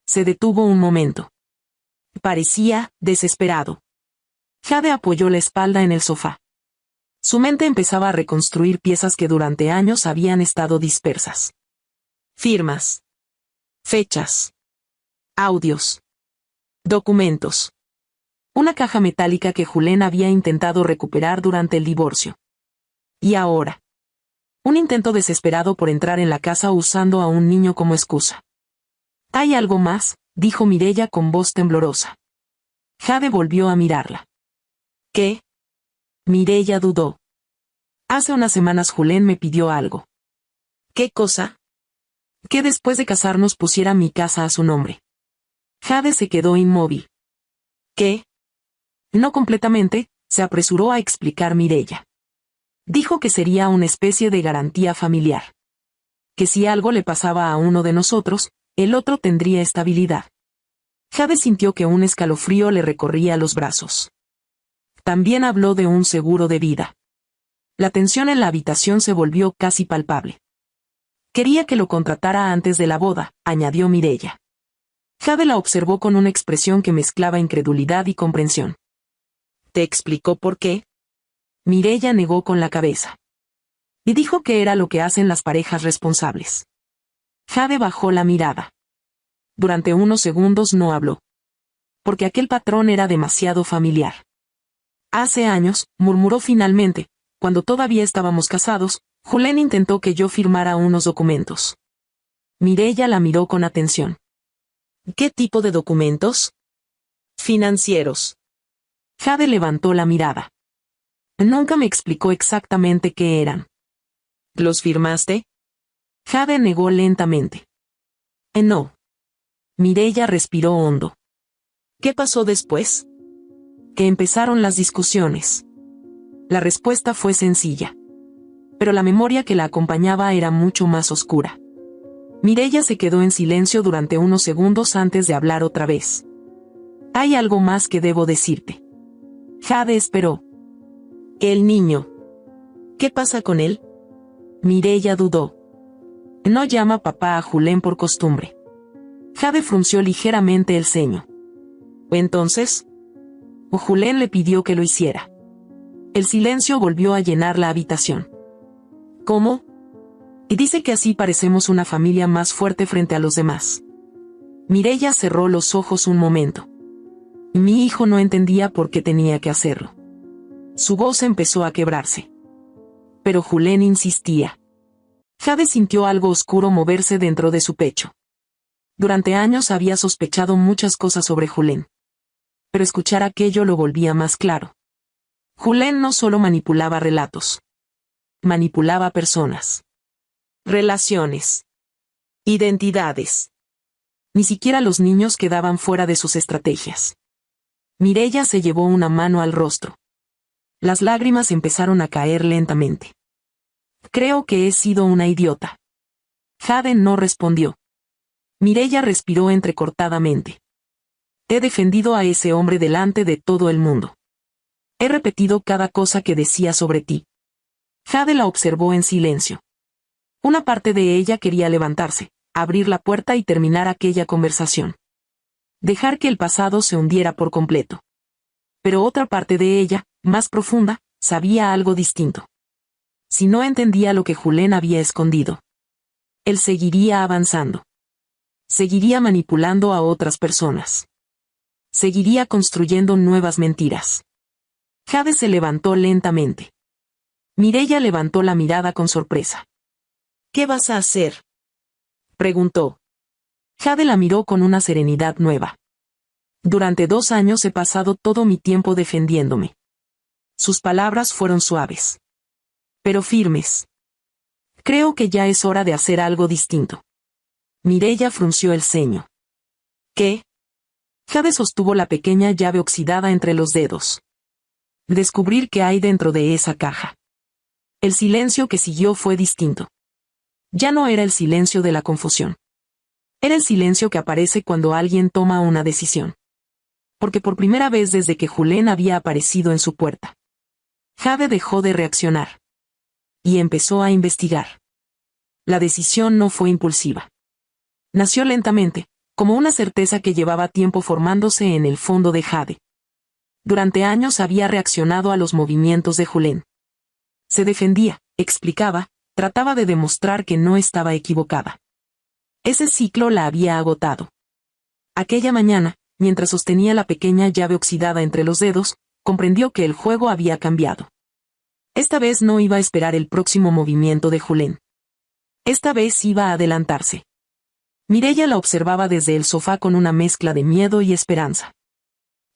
Se detuvo un momento. Parecía desesperado. Jade apoyó la espalda en el sofá. Su mente empezaba a reconstruir piezas que durante años habían estado dispersas. Firmas. Fechas. Audios. Documentos. Una caja metálica que Julen había intentado recuperar durante el divorcio. Y ahora. Un intento desesperado por entrar en la casa usando a un niño como excusa. ¿Hay algo más?, dijo Mireya con voz temblorosa. Jade volvió a mirarla. ¿Qué? Mireya dudó. Hace unas semanas Julen me pidió algo. ¿Qué cosa? Que después de casarnos pusiera mi casa a su nombre. Jade se quedó inmóvil. ¿Qué? No completamente, se apresuró a explicar Mireya. Dijo que sería una especie de garantía familiar. Que si algo le pasaba a uno de nosotros, el otro tendría estabilidad. Jade sintió que un escalofrío le recorría los brazos. También habló de un seguro de vida. La tensión en la habitación se volvió casi palpable. Quería que lo contratara antes de la boda, añadió Mireya. Jade la observó con una expresión que mezclaba incredulidad y comprensión. ¿Te explicó por qué? Mireya negó con la cabeza. Y dijo que era lo que hacen las parejas responsables. Jade bajó la mirada. Durante unos segundos no habló. Porque aquel patrón era demasiado familiar. Hace años, murmuró finalmente, cuando todavía estábamos casados, Julen intentó que yo firmara unos documentos. Mireya la miró con atención. ¿Qué tipo de documentos? Financieros. Jade levantó la mirada. Nunca me explicó exactamente qué eran. ¿Los firmaste? Jade negó lentamente. No. Mireya respiró hondo. ¿Qué pasó después? Que empezaron las discusiones. La respuesta fue sencilla. Pero la memoria que la acompañaba era mucho más oscura. Mireya se quedó en silencio durante unos segundos antes de hablar otra vez. Hay algo más que debo decirte. Jade esperó. El niño. ¿Qué pasa con él? Mireya dudó. No llama papá a Julen por costumbre. Jade frunció ligeramente el ceño. Entonces, Julen le pidió que lo hiciera. El silencio volvió a llenar la habitación. ¿Cómo? Y dice que así parecemos una familia más fuerte frente a los demás. Mireya cerró los ojos un momento. Mi hijo no entendía por qué tenía que hacerlo. Su voz empezó a quebrarse. Pero Julen insistía. Jade sintió algo oscuro moverse dentro de su pecho. Durante años había sospechado muchas cosas sobre Julen. Pero escuchar aquello lo volvía más claro. Julen no solo manipulaba relatos. Manipulaba personas. Relaciones. Identidades. Ni siquiera los niños quedaban fuera de sus estrategias. Mireia se llevó una mano al rostro. Las lágrimas empezaron a caer lentamente. Creo que he sido una idiota. Jade no respondió. Mireia respiró entrecortadamente. He defendido a ese hombre delante de todo el mundo. He repetido cada cosa que decía sobre ti. Jade la observó en silencio. Una parte de ella quería levantarse, abrir la puerta y terminar aquella conversación. Dejar que el pasado se hundiera por completo. Pero otra parte de ella, más profunda, sabía algo distinto. Si no entendía lo que Julen había escondido, él seguiría avanzando. Seguiría manipulando a otras personas. Seguiría construyendo nuevas mentiras. Jade se levantó lentamente. Mireia levantó la mirada con sorpresa. ¿Qué vas a hacer?, preguntó. Jade la miró con una serenidad nueva. Durante 2 años he pasado todo mi tiempo defendiéndome. Sus palabras fueron suaves, pero firmes. Creo que ya es hora de hacer algo distinto. Mireia frunció el ceño. ¿Qué? Jade sostuvo la pequeña llave oxidada entre los dedos. Descubrir qué hay dentro de esa caja. El silencio que siguió fue distinto. Ya no era el silencio de la confusión. Era el silencio que aparece cuando alguien toma una decisión. Porque por primera vez desde que Julen había aparecido en su puerta, Jade dejó de reaccionar. Y empezó a investigar. La decisión no fue impulsiva. Nació lentamente, como una certeza que llevaba tiempo formándose en el fondo de Jade. Durante años había reaccionado a los movimientos de Julen. Se defendía, explicaba, trataba de demostrar que no estaba equivocada. Ese ciclo la había agotado. Aquella mañana, mientras sostenía la pequeña llave oxidada entre los dedos, comprendió que el juego había cambiado. Esta vez no iba a esperar el próximo movimiento de Julen. Esta vez iba a adelantarse. Mireia la observaba desde el sofá con una mezcla de miedo y esperanza.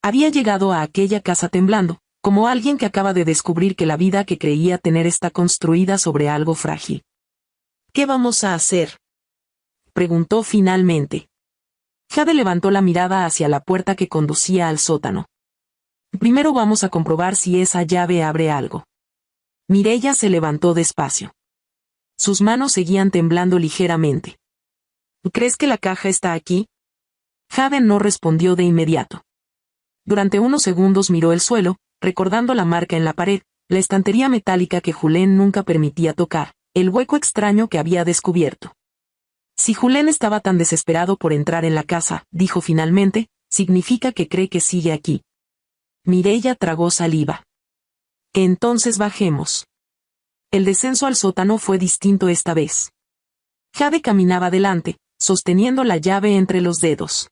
Había llegado a aquella casa temblando, como alguien que acaba de descubrir que la vida que creía tener está construida sobre algo frágil. ¿Qué vamos a hacer?, preguntó finalmente. Jade levantó la mirada hacia la puerta que conducía al sótano. Primero vamos a comprobar si esa llave abre algo. Mireia se levantó despacio. Sus manos seguían temblando ligeramente. ¿Crees que la caja está aquí? Jade no respondió de inmediato. Durante unos segundos miró el suelo, recordando la marca en la pared, la estantería metálica que Julen nunca permitía tocar, el hueco extraño que había descubierto. Si Julen estaba tan desesperado por entrar en la casa, dijo finalmente, significa que cree que sigue aquí. Mireia tragó saliva. Entonces bajemos. El descenso al sótano fue distinto esta vez. Jade caminaba adelante, sosteniendo la llave entre los dedos.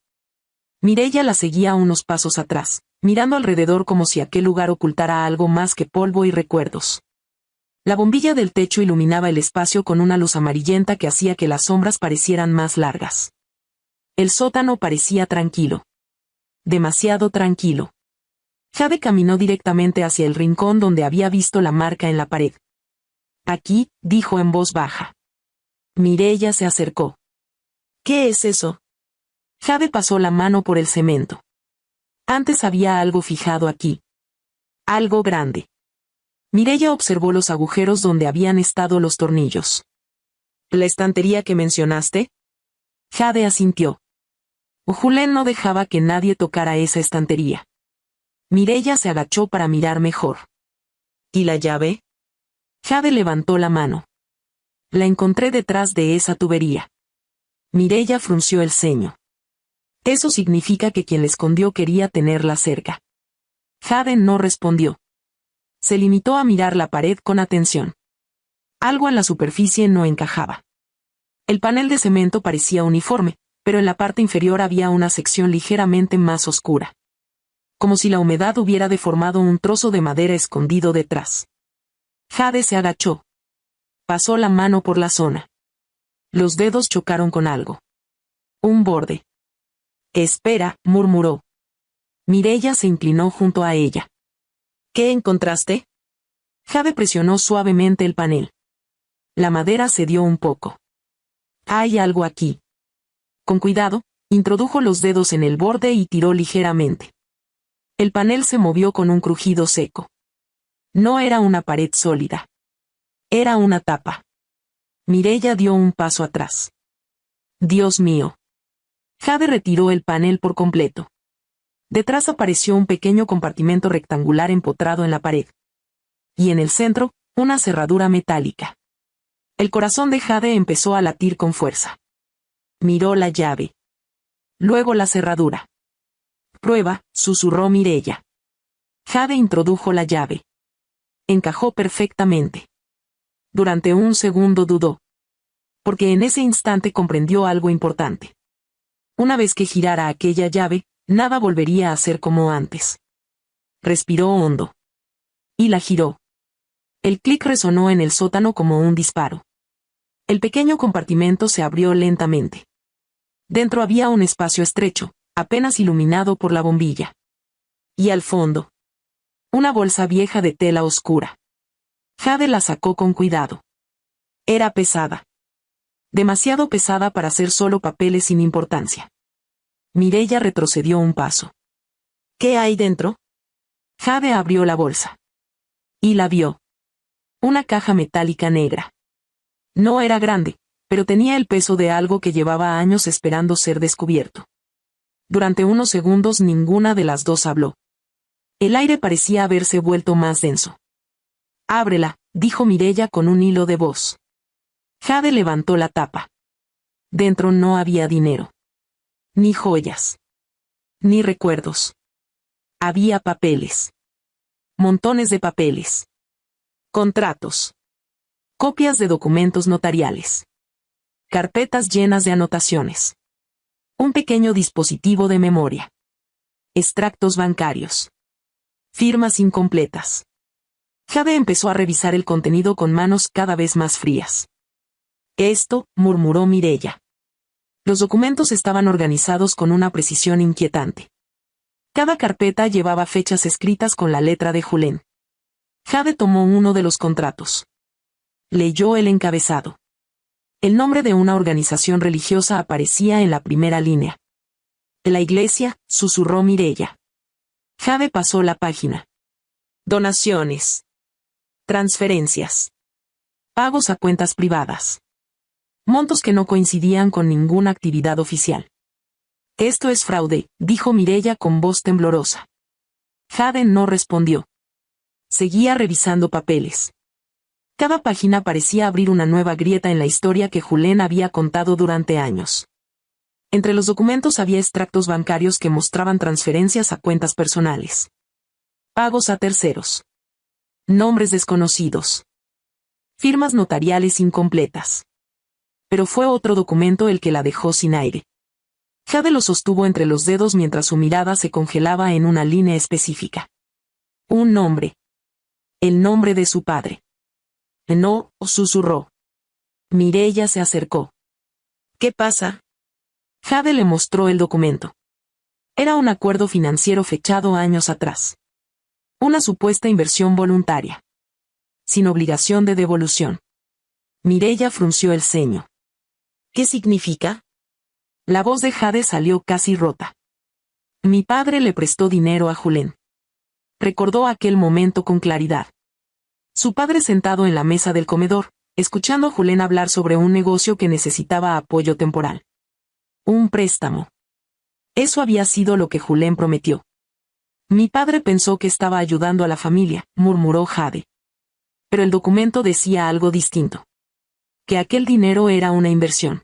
Mireia la seguía unos pasos atrás, mirando alrededor como si aquel lugar ocultara algo más que polvo y recuerdos. La bombilla del techo iluminaba el espacio con una luz amarillenta que hacía que las sombras parecieran más largas. El sótano parecía tranquilo. Demasiado tranquilo. Jade caminó directamente hacia el rincón donde había visto la marca en la pared. Aquí, dijo en voz baja. Mireia se acercó. ¿Qué es eso? Jade pasó la mano por el cemento. Antes había algo fijado aquí. Algo grande. Mireia observó los agujeros donde habían estado los tornillos. ¿La estantería que mencionaste? Jade asintió. Julen no dejaba que nadie tocara esa estantería. Mireia se agachó para mirar mejor. ¿Y la llave? Jade levantó la mano. La encontré detrás de esa tubería. Mireia frunció el ceño. Eso significa que quien la escondió quería tenerla cerca. Jade no respondió. Se limitó a mirar la pared con atención. Algo en la superficie no encajaba. El panel de cemento parecía uniforme, pero en la parte inferior había una sección ligeramente más oscura. Como si la humedad hubiera deformado un trozo de madera escondido detrás. Jade se agachó. Pasó la mano por la zona. Los dedos chocaron con algo. Un borde. Espera, murmuró. Mireia se inclinó junto a ella. ¿Qué encontraste? Jade presionó suavemente el panel. La madera cedió un poco. Hay algo aquí. Con cuidado, introdujo los dedos en el borde y tiró ligeramente. El panel se movió con un crujido seco. No era una pared sólida. Era una tapa. Mireia dio un paso atrás. Dios mío. Jade retiró el panel por completo. Detrás apareció un pequeño compartimento rectangular empotrado en la pared. Y en el centro, una cerradura metálica. El corazón de Jade empezó a latir con fuerza. Miró la llave. Luego la cerradura. Prueba, susurró Mireia. Jade introdujo la llave. Encajó perfectamente. Durante un segundo dudó. Porque en ese instante comprendió algo importante. Una vez que girara aquella llave, nada volvería a ser como antes. Respiró hondo. Y la giró. El clic resonó en el sótano como un disparo. El pequeño compartimento se abrió lentamente. Dentro había un espacio estrecho, apenas iluminado por la bombilla. Y al fondo, una bolsa vieja de tela oscura. Jade la sacó con cuidado. Era pesada. Demasiado pesada para ser solo papeles sin importancia. Mireia retrocedió un paso. ¿Qué hay dentro? Jade abrió la bolsa. Y la vio. Una caja metálica negra. No era grande, pero tenía el peso de algo que llevaba años esperando ser descubierto. Durante unos segundos ninguna de las dos habló. El aire parecía haberse vuelto más denso. Ábrela, dijo Mireia con un hilo de voz. Jade levantó la tapa. Dentro no había dinero. Ni joyas. Ni recuerdos. Había papeles. Montones de papeles. Contratos. Copias de documentos notariales. Carpetas llenas de anotaciones. Un pequeño dispositivo de memoria. Extractos bancarios. Firmas incompletas. Jade empezó a revisar el contenido con manos cada vez más frías. Esto, murmuró Mireia. Los documentos estaban organizados con una precisión inquietante. Cada carpeta llevaba fechas escritas con la letra de Julen. Jade tomó uno de los contratos. Leyó el encabezado. El nombre de una organización religiosa aparecía en la primera línea. La iglesia, susurró Mireia. Jade pasó la página. Donaciones. Transferencias. Pagos a cuentas privadas. Montos que no coincidían con ninguna actividad oficial. Esto es fraude, dijo Mireia con voz temblorosa. Jade no respondió. Seguía revisando papeles. Cada página parecía abrir una nueva grieta en la historia que Julen había contado durante años. Entre los documentos había extractos bancarios que mostraban transferencias a cuentas personales. Pagos a terceros. Nombres desconocidos. Firmas notariales incompletas. Pero fue otro documento el que la dejó sin aire. Jade lo sostuvo entre los dedos mientras su mirada se congelaba en una línea específica. Un nombre. El nombre de su padre. No, susurró. Mireia se acercó. ¿Qué pasa? Jade le mostró el documento. Era un acuerdo financiero fechado años atrás. Una supuesta inversión voluntaria. Sin obligación de devolución. Mireia frunció el ceño. ¿Qué significa? La voz de Jade salió casi rota. Mi padre le prestó dinero a Julen. Recordó aquel momento con claridad. Su padre sentado en la mesa del comedor, escuchando a Julen hablar sobre un negocio que necesitaba apoyo temporal. Un préstamo. Eso había sido lo que Julen prometió. Mi padre pensó que estaba ayudando a la familia, murmuró Jade. Pero el documento decía algo distinto. Que aquel dinero era una inversión.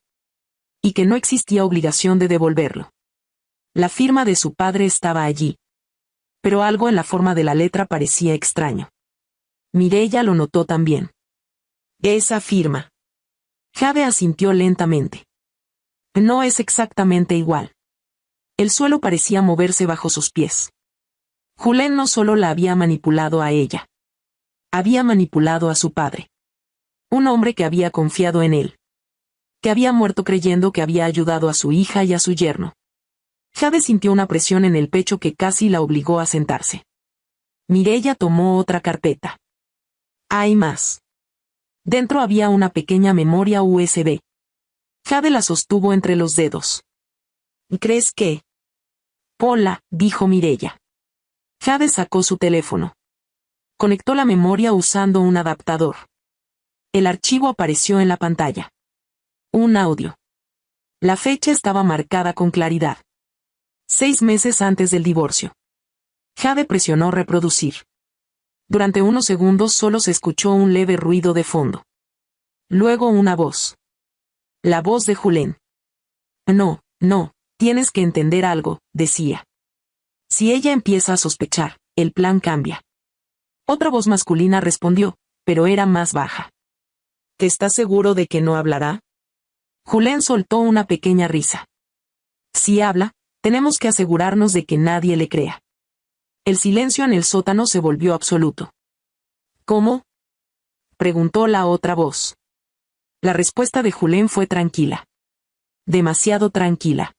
Y que no existía obligación de devolverlo. La firma de su padre estaba allí. Pero algo en la forma de la letra parecía extraño. Mireia lo notó también. Esa firma. Jade asintió lentamente. No es exactamente igual. El suelo parecía moverse bajo sus pies. Julen no solo la había manipulado a ella. Había manipulado a su padre. Un hombre que había confiado en él. que había muerto creyendo que había ayudado a su hija y a su yerno. Jade sintió una presión en el pecho que casi la obligó a sentarse. Mireya tomó otra carpeta. Hay más. Dentro había una pequeña memoria USB. Jade la sostuvo entre los dedos. ¿Crees que? Ponla, dijo Mireya. Jade sacó su teléfono. Conectó la memoria usando un adaptador. El archivo apareció en la pantalla. Un audio. La fecha estaba marcada con claridad. 6 meses antes del divorcio. Jade presionó reproducir. Durante unos segundos solo se escuchó un leve ruido de fondo. Luego una voz. La voz de Julen. No, tienes que entender algo, decía. Si ella empieza a sospechar, el plan cambia. Otra voz masculina respondió, pero era más baja. ¿Te estás seguro de que no hablará? Julen soltó una pequeña risa. Si habla, tenemos que asegurarnos de que nadie le crea. El silencio en el sótano se volvió absoluto. ¿Cómo? Preguntó la otra voz. La respuesta de Julen fue tranquila. Demasiado tranquila.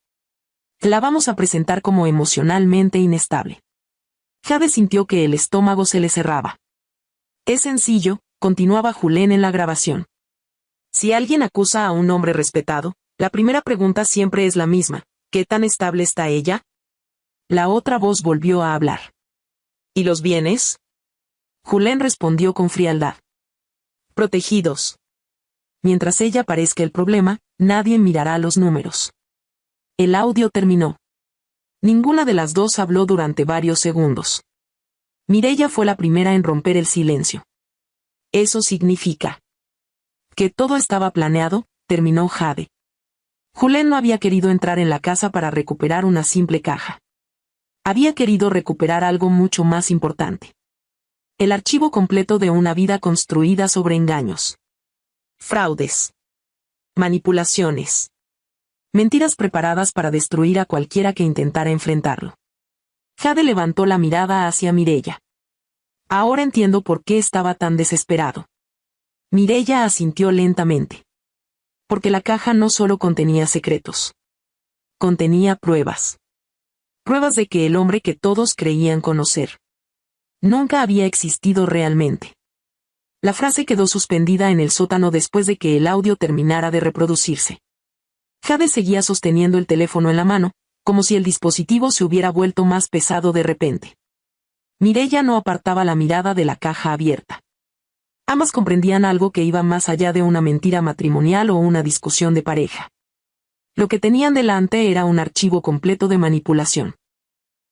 La vamos a presentar como emocionalmente inestable. Jade sintió que el estómago se le cerraba. Es sencillo, continuaba Julen en la grabación. Si alguien acusa a un hombre respetado, la primera pregunta siempre es la misma: ¿qué tan estable está ella? La otra voz volvió a hablar. ¿Y los bienes? Julen respondió con frialdad. Protegidos. Mientras ella parezca el problema, nadie mirará los números. El audio terminó. Ninguna de las dos habló durante varios segundos. Mireya fue la primera en romper el silencio. Eso significa que todo estaba planeado, terminó Jade. Julen no había querido entrar en la casa para recuperar una simple caja. Había querido recuperar algo mucho más importante. El archivo completo de una vida construida sobre engaños. Fraudes. Manipulaciones. Mentiras preparadas para destruir a cualquiera que intentara enfrentarlo. Jade levantó la mirada hacia Mireya. Ahora entiendo por qué estaba tan desesperado. Mireya asintió lentamente. Porque la caja no solo contenía secretos. Contenía pruebas. Pruebas de que el hombre que todos creían conocer nunca había existido realmente. La frase quedó suspendida en el sótano después de que el audio terminara de reproducirse. Jade seguía sosteniendo el teléfono en la mano, como si el dispositivo se hubiera vuelto más pesado de repente. Mireya no apartaba la mirada de la caja abierta. Ambas comprendían algo que iba más allá de una mentira matrimonial o una discusión de pareja. Lo que tenían delante era un archivo completo de manipulación.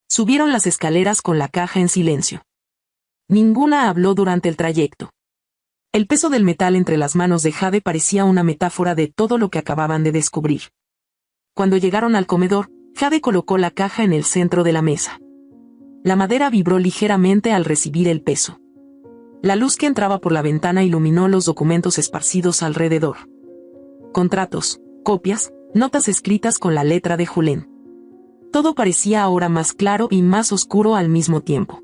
Subieron las escaleras con la caja en silencio. Ninguna habló durante el trayecto. El peso del metal entre las manos de Jade parecía una metáfora de todo lo que acababan de descubrir. Cuando llegaron al comedor, Jade colocó la caja en el centro de la mesa. La madera vibró ligeramente al recibir el peso. La luz que entraba por la ventana iluminó los documentos esparcidos alrededor. Contratos, copias, notas escritas con la letra de Julen. Todo parecía ahora más claro y más oscuro al mismo tiempo.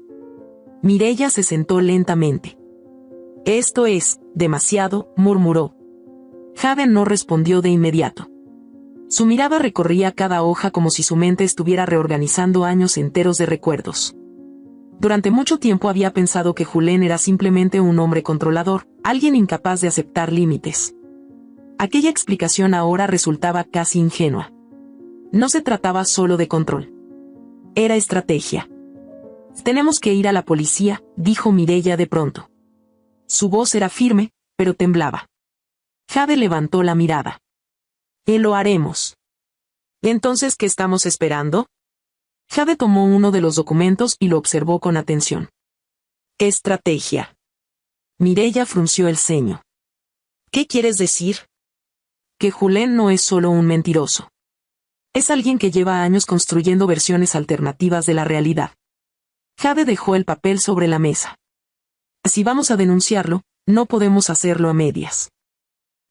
Mireya se sentó lentamente. Esto es demasiado, murmuró. Jade no respondió de inmediato. Su mirada recorría cada hoja como si su mente estuviera reorganizando años enteros de recuerdos. Durante mucho tiempo había pensado que Julen era simplemente un hombre controlador, alguien incapaz de aceptar límites. Aquella explicación ahora resultaba casi ingenua. No se trataba solo de control. Era estrategia. Tenemos que ir a la policía, dijo Mireya de pronto. Su voz era firme, pero temblaba. Jade levantó la mirada. Lo haremos. ¿Entonces qué estamos esperando? Jade tomó uno de los documentos y lo observó con atención. Estrategia. Mireya frunció el ceño. ¿Qué quieres decir? Que Julen no es solo un mentiroso. Es alguien que lleva años construyendo versiones alternativas de la realidad. Jade dejó el papel sobre la mesa. Si vamos a denunciarlo, no podemos hacerlo a medias.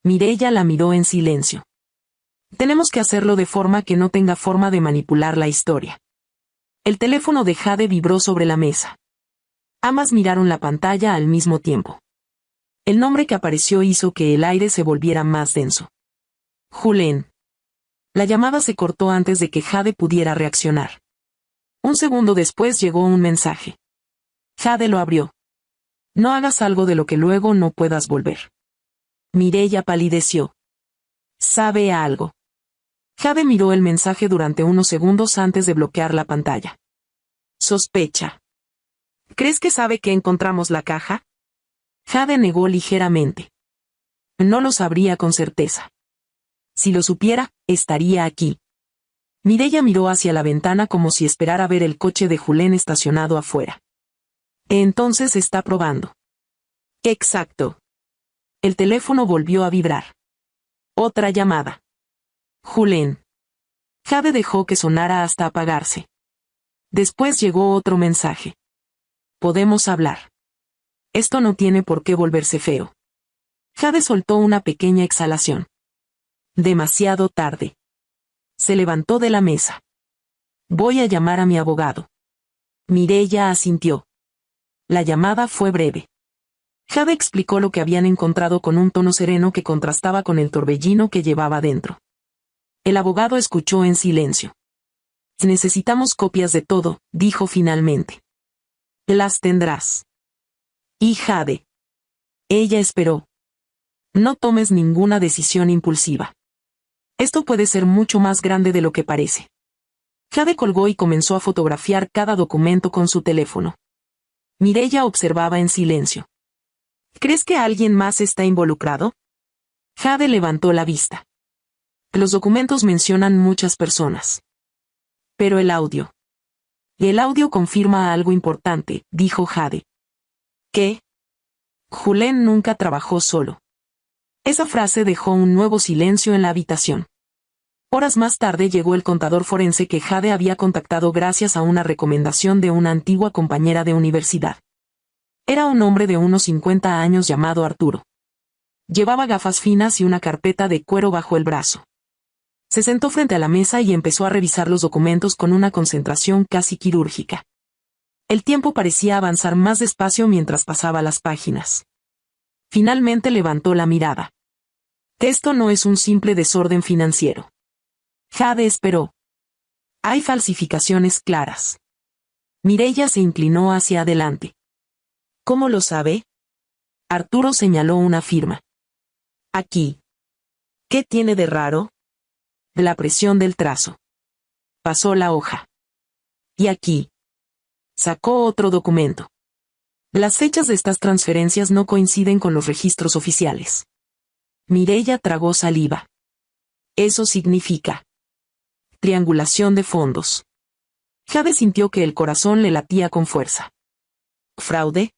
Mireya la miró en silencio. Tenemos que hacerlo de forma que no tenga forma de manipular la historia. El teléfono de Jade vibró sobre la mesa. Ambas miraron la pantalla al mismo tiempo. El nombre que apareció hizo que el aire se volviera más denso. Julen. La llamada se cortó antes de que Jade pudiera reaccionar. Un segundo después llegó un mensaje. Jade lo abrió. No hagas algo de lo que luego no puedas volver. Mireya palideció. ¿Sabe algo? Jade miró el mensaje durante unos segundos antes de bloquear la pantalla. Sospecha. ¿Crees que sabe que encontramos la caja? Jade negó ligeramente. No lo sabría con certeza. Si lo supiera, estaría aquí. Mireya miró hacia la ventana como si esperara ver el coche de Julen estacionado afuera. Entonces está probando. Exacto. El teléfono volvió a vibrar. Otra llamada. Julen. Jade dejó que sonara hasta apagarse. Después llegó otro mensaje. Podemos hablar. Esto no tiene por qué volverse feo. Jade soltó una pequeña exhalación. Demasiado tarde. Se levantó de la mesa. Voy a llamar a mi abogado. Mireya asintió. La llamada fue breve. Jade explicó lo que habían encontrado con un tono sereno que contrastaba con el torbellino que llevaba dentro. El abogado escuchó en silencio. Necesitamos copias de todo, dijo finalmente. Las tendrás. Y Jade. Ella esperó. No tomes ninguna decisión impulsiva. Esto puede ser mucho más grande de lo que parece. Jade colgó y comenzó a fotografiar cada documento con su teléfono. Mireya observaba en silencio. ¿Crees que alguien más está involucrado? Jade levantó la vista. Los documentos mencionan muchas personas. Pero el audio. El audio confirma algo importante, dijo Jade. ¿Qué? Julen nunca trabajó solo. Esa frase dejó un nuevo silencio en la habitación. Horas más tarde llegó el contador forense que Jade había contactado gracias a una recomendación de una antigua compañera de universidad. Era un hombre de unos 50 años llamado Arturo. Llevaba gafas finas y una carpeta de cuero bajo el brazo. Se sentó frente a la mesa y empezó a revisar los documentos con una concentración casi quirúrgica. El tiempo parecía avanzar más despacio mientras pasaba las páginas. Finalmente levantó la mirada. Esto no es un simple desorden financiero. Jade esperó. Hay falsificaciones claras. Mireya se inclinó hacia adelante. ¿Cómo lo sabe? Arturo señaló una firma. Aquí. ¿Qué tiene de raro? La presión del trazo. Pasó la hoja. Y aquí. Sacó otro documento. Las fechas de estas transferencias no coinciden con los registros oficiales. Mireya tragó saliva. Eso significa triangulación de fondos. Jade sintió que el corazón le latía con fuerza. ¿Fraude?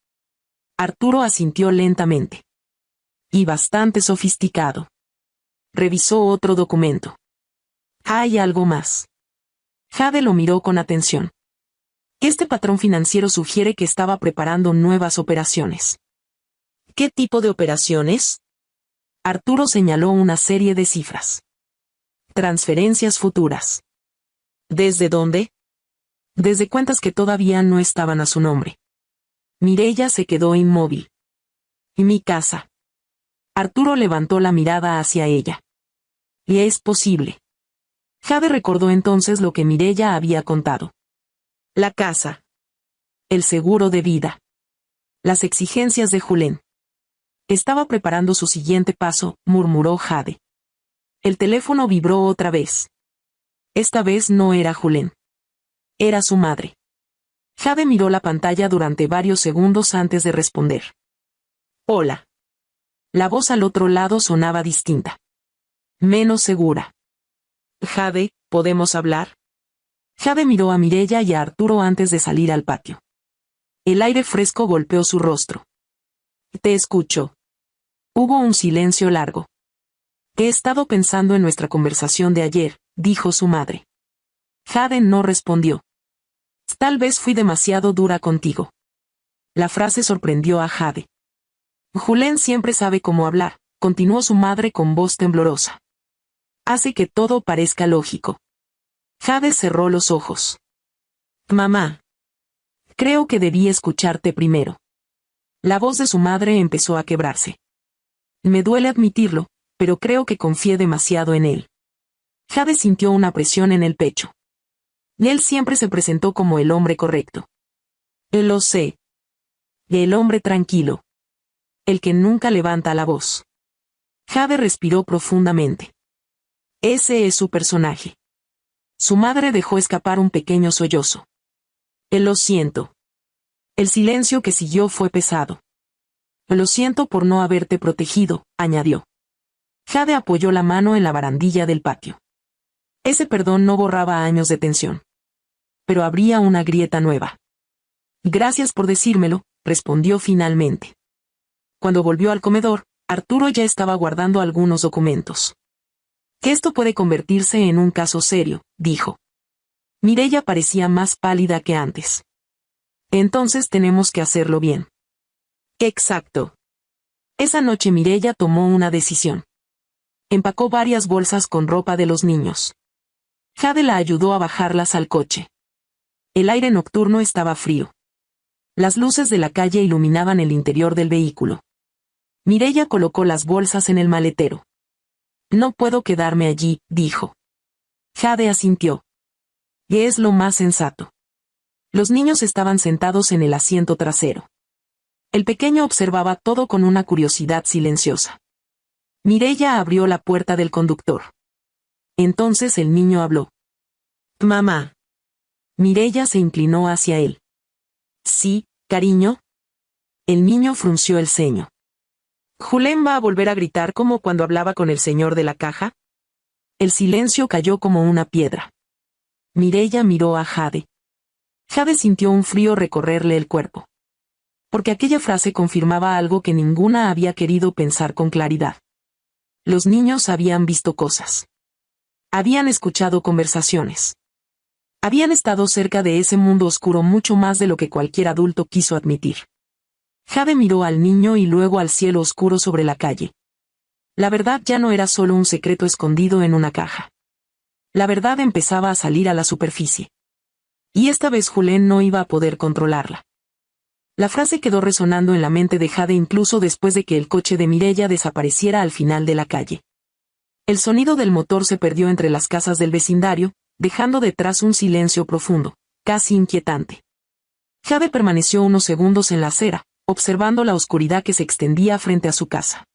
Arturo asintió lentamente. Y bastante sofisticado. Revisó otro documento. Hay algo más. Jade lo miró con atención. Este patrón financiero sugiere que estaba preparando nuevas operaciones. ¿Qué tipo de operaciones? Arturo señaló una serie de cifras. Transferencias futuras. ¿Desde dónde? Desde cuentas que todavía no estaban a su nombre. Mireya se quedó inmóvil. ¿Y mi casa? Arturo levantó la mirada hacia ella. Y es posible. Jade recordó entonces lo que Mireya había contado. La casa. El seguro de vida. Las exigencias de Julen. Estaba preparando su siguiente paso, murmuró Jade. El teléfono vibró otra vez. Esta vez no era Julen. Era su madre. Jade miró la pantalla durante varios segundos antes de responder. Hola. La voz al otro lado sonaba distinta. Menos segura. Jade, ¿podemos hablar? Jade miró a Mireya y a Arturo antes de salir al patio. El aire fresco golpeó su rostro. Te escucho. Hubo un silencio largo. He estado pensando en nuestra conversación de ayer, dijo su madre. Jade no respondió. Tal vez fui demasiado dura contigo. La frase sorprendió a Jade. Julen siempre sabe cómo hablar, continuó su madre con voz temblorosa. Hace que todo parezca lógico. Jade cerró los ojos. Mamá. Creo que debí escucharte primero. La voz de su madre empezó a quebrarse. Me duele admitirlo, pero creo que confié demasiado en él. Jade sintió una presión en el pecho. Y él siempre se presentó como el hombre correcto. Lo sé. El hombre tranquilo. El que nunca levanta la voz. Jade respiró profundamente. Ese es su personaje. Su madre dejó escapar un pequeño sollozo. Lo siento. El silencio que siguió fue pesado. Lo siento por no haberte protegido, añadió. Jade apoyó la mano en la barandilla del patio. Ese perdón no borraba años de tensión. Pero habría una grieta nueva. Gracias por decírmelo, respondió finalmente. Cuando volvió al comedor, Arturo ya estaba guardando algunos documentos. Que esto puede convertirse en un caso serio, dijo. Mireya parecía más pálida que antes. Entonces tenemos que hacerlo bien. Exacto. Esa noche Mireya tomó una decisión. Empacó varias bolsas con ropa de los niños. Jade la ayudó a bajarlas al coche. El aire nocturno estaba frío. Las luces de la calle iluminaban el interior del vehículo. Mireya colocó las bolsas en el maletero. No puedo quedarme allí, dijo. Jade asintió. Y es lo más sensato. Los niños estaban sentados en el asiento trasero. El pequeño observaba todo con una curiosidad silenciosa. Mireya abrió la puerta del conductor. Entonces el niño habló. Mamá. Mireya se inclinó hacia él. Sí, cariño. El niño frunció el ceño. ¿Julen va a volver a gritar como cuando hablaba con el señor de la caja? El silencio cayó como una piedra. Mireya miró a Jade. Jade sintió un frío recorrerle el cuerpo. Porque aquella frase confirmaba algo que ninguna había querido pensar con claridad. Los niños habían visto cosas. Habían escuchado conversaciones. Habían estado cerca de ese mundo oscuro mucho más de lo que cualquier adulto quiso admitir. Jade miró al niño y luego al cielo oscuro sobre la calle. La verdad ya no era solo un secreto escondido en una caja. La verdad empezaba a salir a la superficie. Y esta vez Julen no iba a poder controlarla. La frase quedó resonando en la mente de Jade incluso después de que el coche de Mireya desapareciera al final de la calle. El sonido del motor se perdió entre las casas del vecindario, dejando detrás un silencio profundo, casi inquietante. Jade permaneció unos segundos en la acera, observando la oscuridad que se extendía frente a su casa.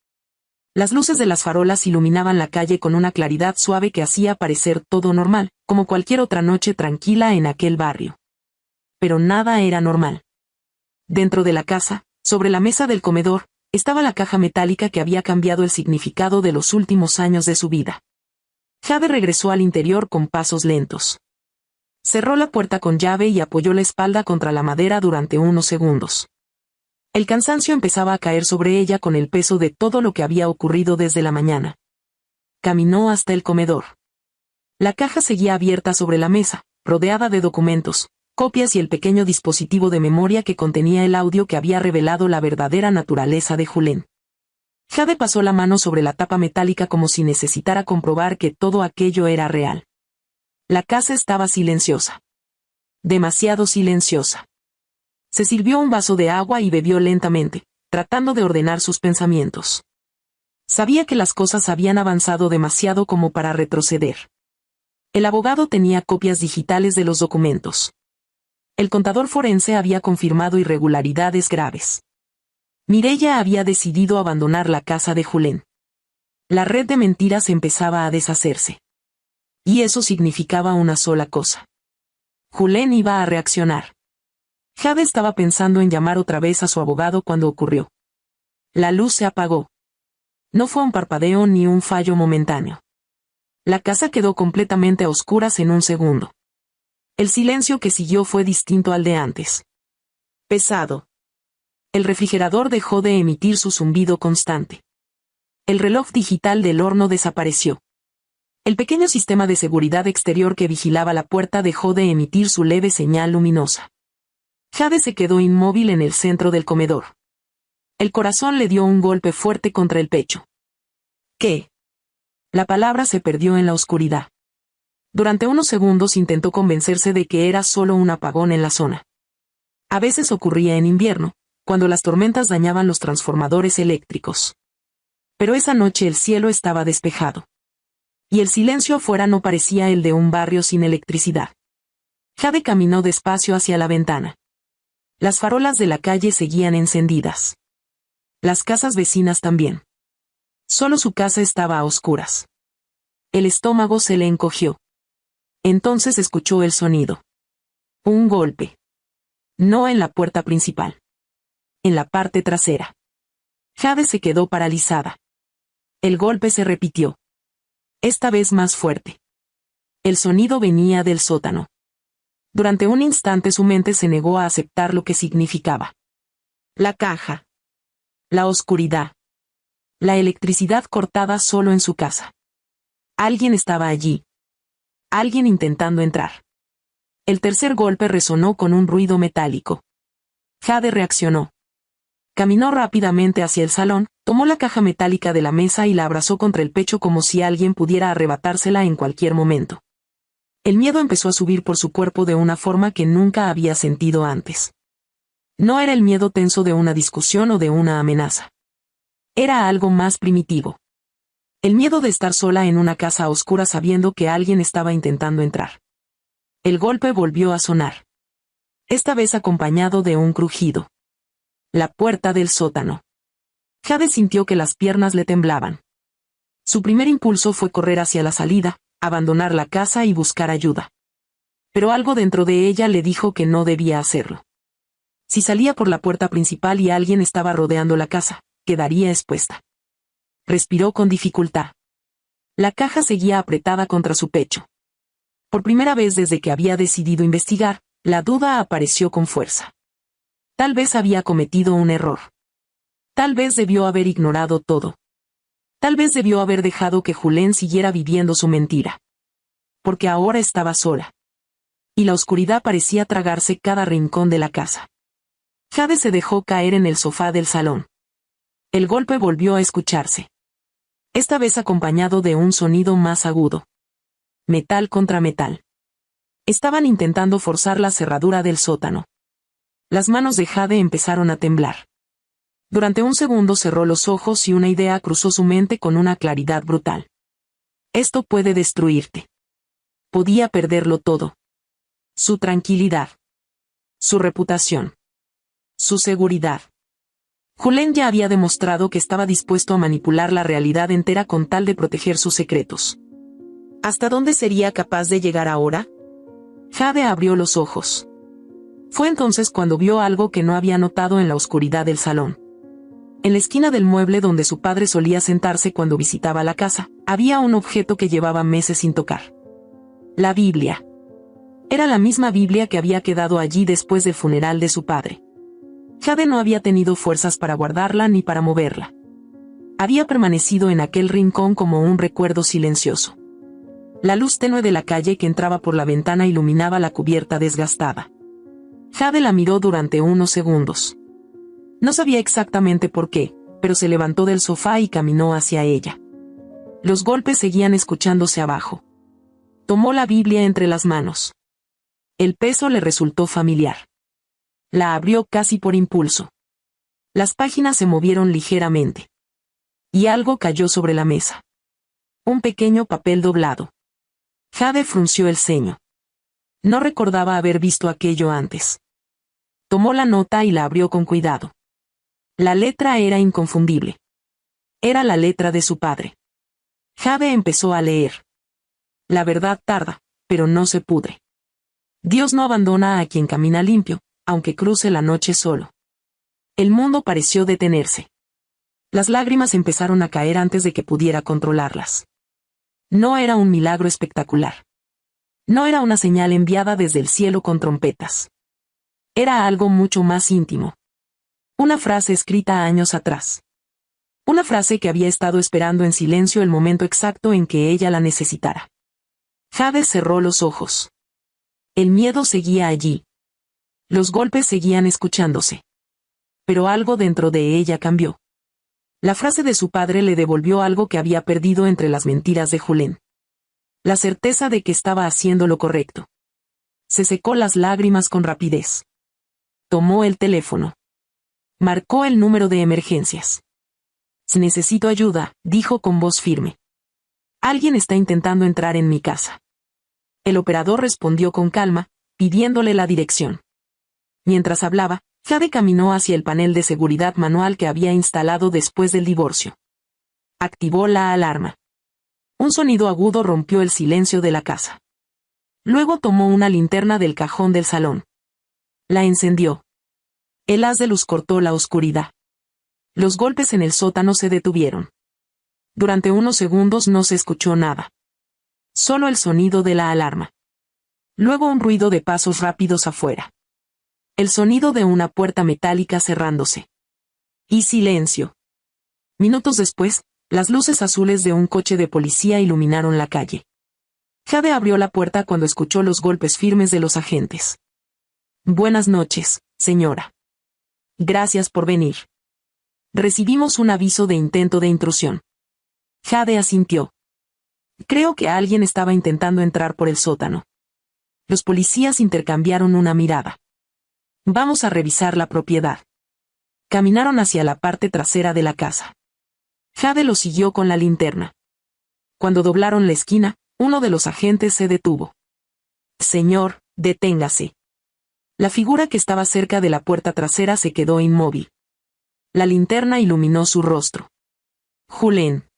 Las luces de las farolas iluminaban la calle con una claridad suave que hacía parecer todo normal, como cualquier otra noche tranquila en aquel barrio. Pero nada era normal. Dentro de la casa, sobre la mesa del comedor, estaba la caja metálica que había cambiado el significado de los últimos años de su vida. Jade regresó al interior con pasos lentos. Cerró la puerta con llave y apoyó la espalda contra la madera durante unos segundos. El cansancio empezaba a caer sobre ella con el peso de todo lo que había ocurrido desde la mañana. Caminó hasta el comedor. La caja seguía abierta sobre la mesa, rodeada de documentos, copias y el pequeño dispositivo de memoria que contenía el audio que había revelado la verdadera naturaleza de Julen. Jade pasó la mano sobre la tapa metálica como si necesitara comprobar que todo aquello era real. La casa estaba silenciosa. Demasiado silenciosa. Se sirvió un vaso de agua y bebió lentamente, tratando de ordenar sus pensamientos. Sabía que las cosas habían avanzado demasiado como para retroceder. El abogado tenía copias digitales de los documentos. El contador forense había confirmado irregularidades graves. Mireya había decidido abandonar la casa de Julen. La red de mentiras empezaba a deshacerse. Y eso significaba una sola cosa. Julen iba a reaccionar. Jade estaba pensando en llamar otra vez a su abogado cuando ocurrió. La luz se apagó. No fue un parpadeo ni un fallo momentáneo. La casa quedó completamente a oscuras en un segundo. El silencio que siguió fue distinto al de antes. Pesado. El refrigerador dejó de emitir su zumbido constante. El reloj digital del horno desapareció. El pequeño sistema de seguridad exterior que vigilaba la puerta dejó de emitir su leve señal luminosa. Jade se quedó inmóvil en el centro del comedor. El corazón le dio un golpe fuerte contra el pecho. ¿Qué? La palabra se perdió en la oscuridad. Durante unos segundos intentó convencerse de que era solo un apagón en la zona. A veces ocurría en invierno, cuando las tormentas dañaban los transformadores eléctricos. Pero esa noche el cielo estaba despejado. Y el silencio afuera no parecía el de un barrio sin electricidad. Jade caminó despacio hacia la ventana. Las farolas de la calle seguían encendidas. Las casas vecinas también. Solo su casa estaba a oscuras. El estómago se le encogió. Entonces escuchó el sonido. Un golpe. No en la puerta principal. En la parte trasera. Jade se quedó paralizada. El golpe se repitió. Esta vez más fuerte. El sonido venía del sótano. Durante un instante su mente se negó a aceptar lo que significaba. La caja. La oscuridad. La electricidad cortada solo en su casa. Alguien estaba allí. Alguien intentando entrar. El tercer golpe resonó con un ruido metálico. Jade reaccionó. Caminó rápidamente hacia el salón, tomó la caja metálica de la mesa y la abrazó contra el pecho como si alguien pudiera arrebatársela en cualquier momento. El miedo empezó a subir por su cuerpo de una forma que nunca había sentido antes. No era el miedo tenso de una discusión o de una amenaza. Era algo más primitivo. El miedo de estar sola en una casa a oscuras sabiendo que alguien estaba intentando entrar. El golpe volvió a sonar. Esta vez acompañado de un crujido. La puerta del sótano. Jade sintió que las piernas le temblaban. Su primer impulso fue correr hacia la salida, abandonar la casa y buscar ayuda. Pero algo dentro de ella le dijo que no debía hacerlo. Si salía por la puerta principal y alguien estaba rodeando la casa, quedaría expuesta. Respiró con dificultad. La caja seguía apretada contra su pecho. Por primera vez desde que había decidido investigar, la duda apareció con fuerza. Tal vez había cometido un error. Tal vez debió haber ignorado todo. Tal vez debió haber dejado que Julen siguiera viviendo su mentira. Porque ahora estaba sola. Y la oscuridad parecía tragarse cada rincón de la casa. Jade se dejó caer en el sofá del salón. El golpe volvió a escucharse. Esta vez acompañado de un sonido más agudo. Metal contra metal. Estaban intentando forzar la cerradura del sótano. Las manos de Jade empezaron a temblar. Durante un segundo cerró los ojos y una idea cruzó su mente con una claridad brutal. Esto puede destruirte. Podía perderlo todo. Su tranquilidad. Su reputación. Su seguridad. Julen ya había demostrado que estaba dispuesto a manipular la realidad entera con tal de proteger sus secretos. ¿Hasta dónde sería capaz de llegar ahora? Jade abrió los ojos. Fue entonces cuando vio algo que no había notado en la oscuridad del salón. En la esquina del mueble donde su padre solía sentarse cuando visitaba la casa, había un objeto que llevaba meses sin tocar. La Biblia. Era la misma Biblia que había quedado allí después del funeral de su padre. Jade no había tenido fuerzas para guardarla ni para moverla. Había permanecido en aquel rincón como un recuerdo silencioso. La luz tenue de la calle que entraba por la ventana iluminaba la cubierta desgastada. Jade la miró durante unos segundos. No sabía exactamente por qué, pero se levantó del sofá y caminó hacia ella. Los golpes seguían escuchándose abajo. Tomó la Biblia entre las manos. El peso le resultó familiar. La abrió casi por impulso. Las páginas se movieron ligeramente. Y algo cayó sobre la mesa. Un pequeño papel doblado. Jade frunció el ceño. No recordaba haber visto aquello antes. Tomó la nota y la abrió con cuidado. La letra era inconfundible. Era la letra de su padre. Jade empezó a leer. La verdad tarda, pero no se pudre. Dios no abandona a quien camina limpio, aunque cruce la noche solo. El mundo pareció detenerse. Las lágrimas empezaron a caer antes de que pudiera controlarlas. No era un milagro espectacular. No era una señal enviada desde el cielo con trompetas. Era algo mucho más íntimo. Una frase escrita años atrás. Una frase que había estado esperando en silencio el momento exacto en que ella la necesitara. Jade cerró los ojos. El miedo seguía allí. Los golpes seguían escuchándose. Pero algo dentro de ella cambió. La frase de su padre le devolvió algo que había perdido entre las mentiras de Julen. La certeza de que estaba haciendo lo correcto. Se secó las lágrimas con rapidez. Tomó el teléfono. Marcó el número de emergencias. Necesito ayuda, dijo con voz firme. Alguien está intentando entrar en mi casa. El operador respondió con calma, pidiéndole la dirección. Mientras hablaba, Jade caminó hacia el panel de seguridad manual que había instalado después del divorcio. Activó la alarma. Un sonido agudo rompió el silencio de la casa. Luego tomó una linterna del cajón del salón. La encendió. El haz de luz cortó la oscuridad. Los golpes en el sótano se detuvieron. Durante unos segundos no se escuchó nada. Solo el sonido de la alarma. Luego un ruido de pasos rápidos afuera. El sonido de una puerta metálica cerrándose. Y silencio. Minutos después, las luces azules de un coche de policía iluminaron la calle. Jade abrió la puerta cuando escuchó los golpes firmes de los agentes. Buenas noches, señora. Gracias por venir. Recibimos un aviso de intento de intrusión. Jade asintió. Creo que alguien estaba intentando entrar por el sótano. Los policías intercambiaron una mirada. Vamos a revisar la propiedad. Caminaron hacia la parte trasera de la casa. Jade lo siguió con la linterna. Cuando doblaron la esquina, uno de los agentes se detuvo. Señor, deténgase. La figura que estaba cerca de la puerta trasera se quedó inmóvil. La linterna iluminó su rostro. Julen.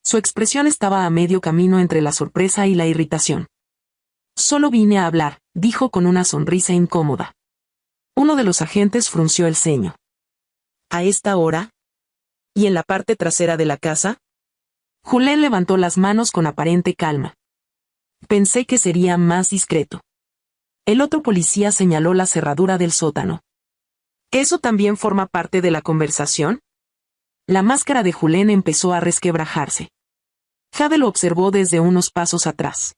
Su expresión estaba a medio camino entre la sorpresa y la irritación. Solo vine a hablar, dijo con una sonrisa incómoda. Uno de los agentes frunció el ceño. ¿A esta hora? ¿Y en la parte trasera de la casa? Julen levantó las manos con aparente calma. Pensé que sería más discreto. El otro policía señaló la cerradura del sótano. ¿Eso también forma parte de la conversación? La máscara de Julen empezó a resquebrajarse. Jade lo observó desde unos pasos atrás.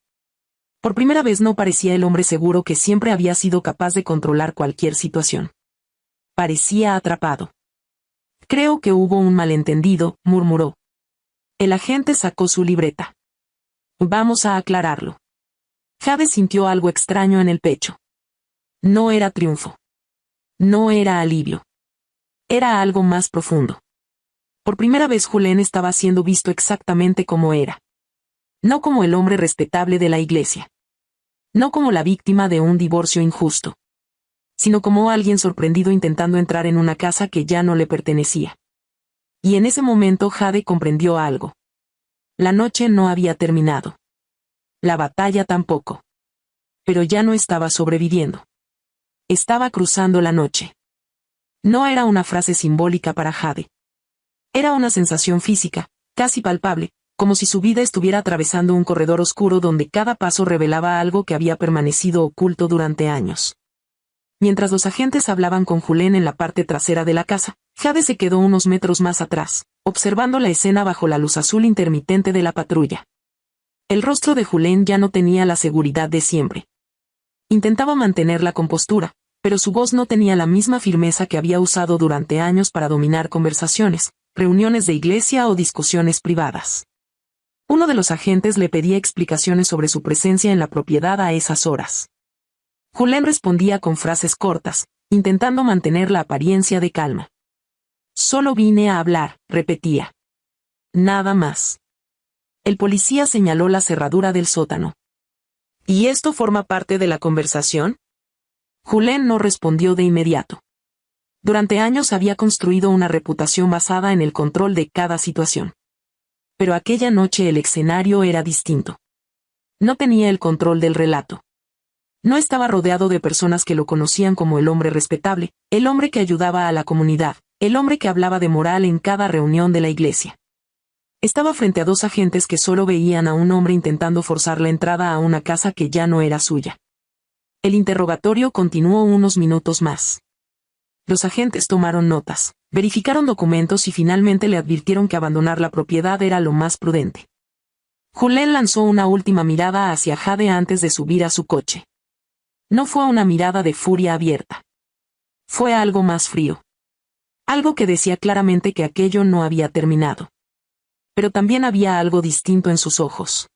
Por primera vez no parecía el hombre seguro que siempre había sido capaz de controlar cualquier situación. Parecía atrapado. Creo que hubo un malentendido, murmuró. El agente sacó su libreta. Vamos a aclararlo. Jade sintió algo extraño en el pecho. No era triunfo. No era alivio. Era algo más profundo. Por primera vez Julen estaba siendo visto exactamente como era. No como el hombre respetable de la iglesia. No como la víctima de un divorcio injusto. Sino como alguien sorprendido intentando entrar en una casa que ya no le pertenecía. Y en ese momento Jade comprendió algo. La noche no había terminado. La batalla tampoco. Pero ya no estaba sobreviviendo. Estaba cruzando la noche. No era una frase simbólica para Jade. Era una sensación física, casi palpable, como si su vida estuviera atravesando un corredor oscuro donde cada paso revelaba algo que había permanecido oculto durante años. Mientras los agentes hablaban con Julen en la parte trasera de la casa, Jade se quedó unos metros más atrás, observando la escena bajo la luz azul intermitente de la patrulla. El rostro de Julen ya no tenía la seguridad de siempre. Intentaba mantener la compostura, pero su voz no tenía la misma firmeza que había usado durante años para dominar conversaciones, reuniones de iglesia o discusiones privadas. Uno de los agentes le pedía explicaciones sobre su presencia en la propiedad a esas horas. Julen respondía con frases cortas, intentando mantener la apariencia de calma. Solo vine a hablar, repetía. Nada más. El policía señaló la cerradura del sótano. ¿Y esto forma parte de la conversación? Julen no respondió de inmediato. Durante años había construido una reputación basada en el control de cada situación. Pero aquella noche el escenario era distinto. No tenía el control del relato. No estaba rodeado de personas que lo conocían como el hombre respetable, el hombre que ayudaba a la comunidad, el hombre que hablaba de moral en cada reunión de la iglesia. Estaba frente a dos agentes que solo veían a un hombre intentando forzar la entrada a una casa que ya no era suya. El interrogatorio continuó unos minutos más. Los agentes tomaron notas, verificaron documentos y finalmente le advirtieron que abandonar la propiedad era lo más prudente. Julen lanzó una última mirada hacia Jade antes de subir a su coche. No fue una mirada de furia abierta. Fue algo más frío. Algo que decía claramente que aquello no había terminado. Pero también había algo distinto en sus ojos.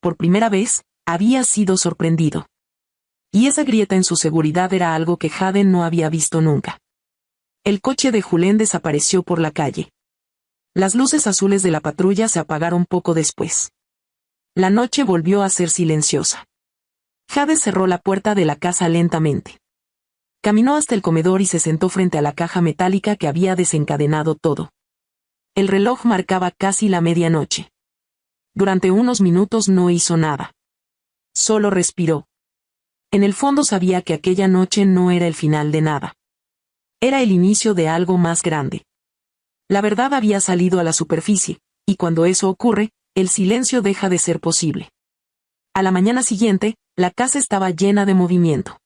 Por primera vez, había sido sorprendido. Y esa grieta en su seguridad era algo que Jade no había visto nunca. El coche de Julen desapareció por la calle. Las luces azules de la patrulla se apagaron poco después. La noche volvió a ser silenciosa. Jade cerró la puerta de la casa lentamente. Caminó hasta el comedor y se sentó frente a la caja metálica que había desencadenado todo. El reloj marcaba casi la medianoche. Durante unos minutos no hizo nada. Solo respiró. En el fondo sabía que aquella noche no era el final de nada. Era el inicio de algo más grande. La verdad había salido a la superficie, y cuando eso ocurre, el silencio deja de ser posible. A la mañana siguiente, la casa estaba llena de movimiento.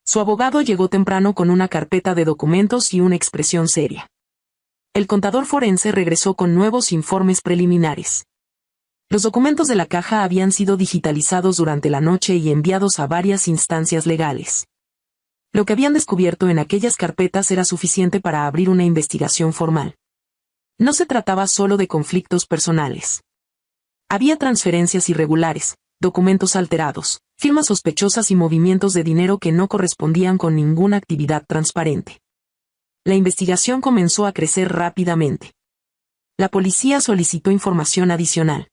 Su abogado llegó temprano con una carpeta de documentos y una expresión seria. El contador forense regresó con nuevos informes preliminares. Los documentos de la caja habían sido digitalizados durante la noche y enviados a varias instancias legales. Lo que habían descubierto en aquellas carpetas era suficiente para abrir una investigación formal. No se trataba solo de conflictos personales. Había transferencias irregulares, documentos alterados, firmas sospechosas y movimientos de dinero que no correspondían con ninguna actividad transparente. La investigación comenzó a crecer rápidamente. La policía solicitó información adicional.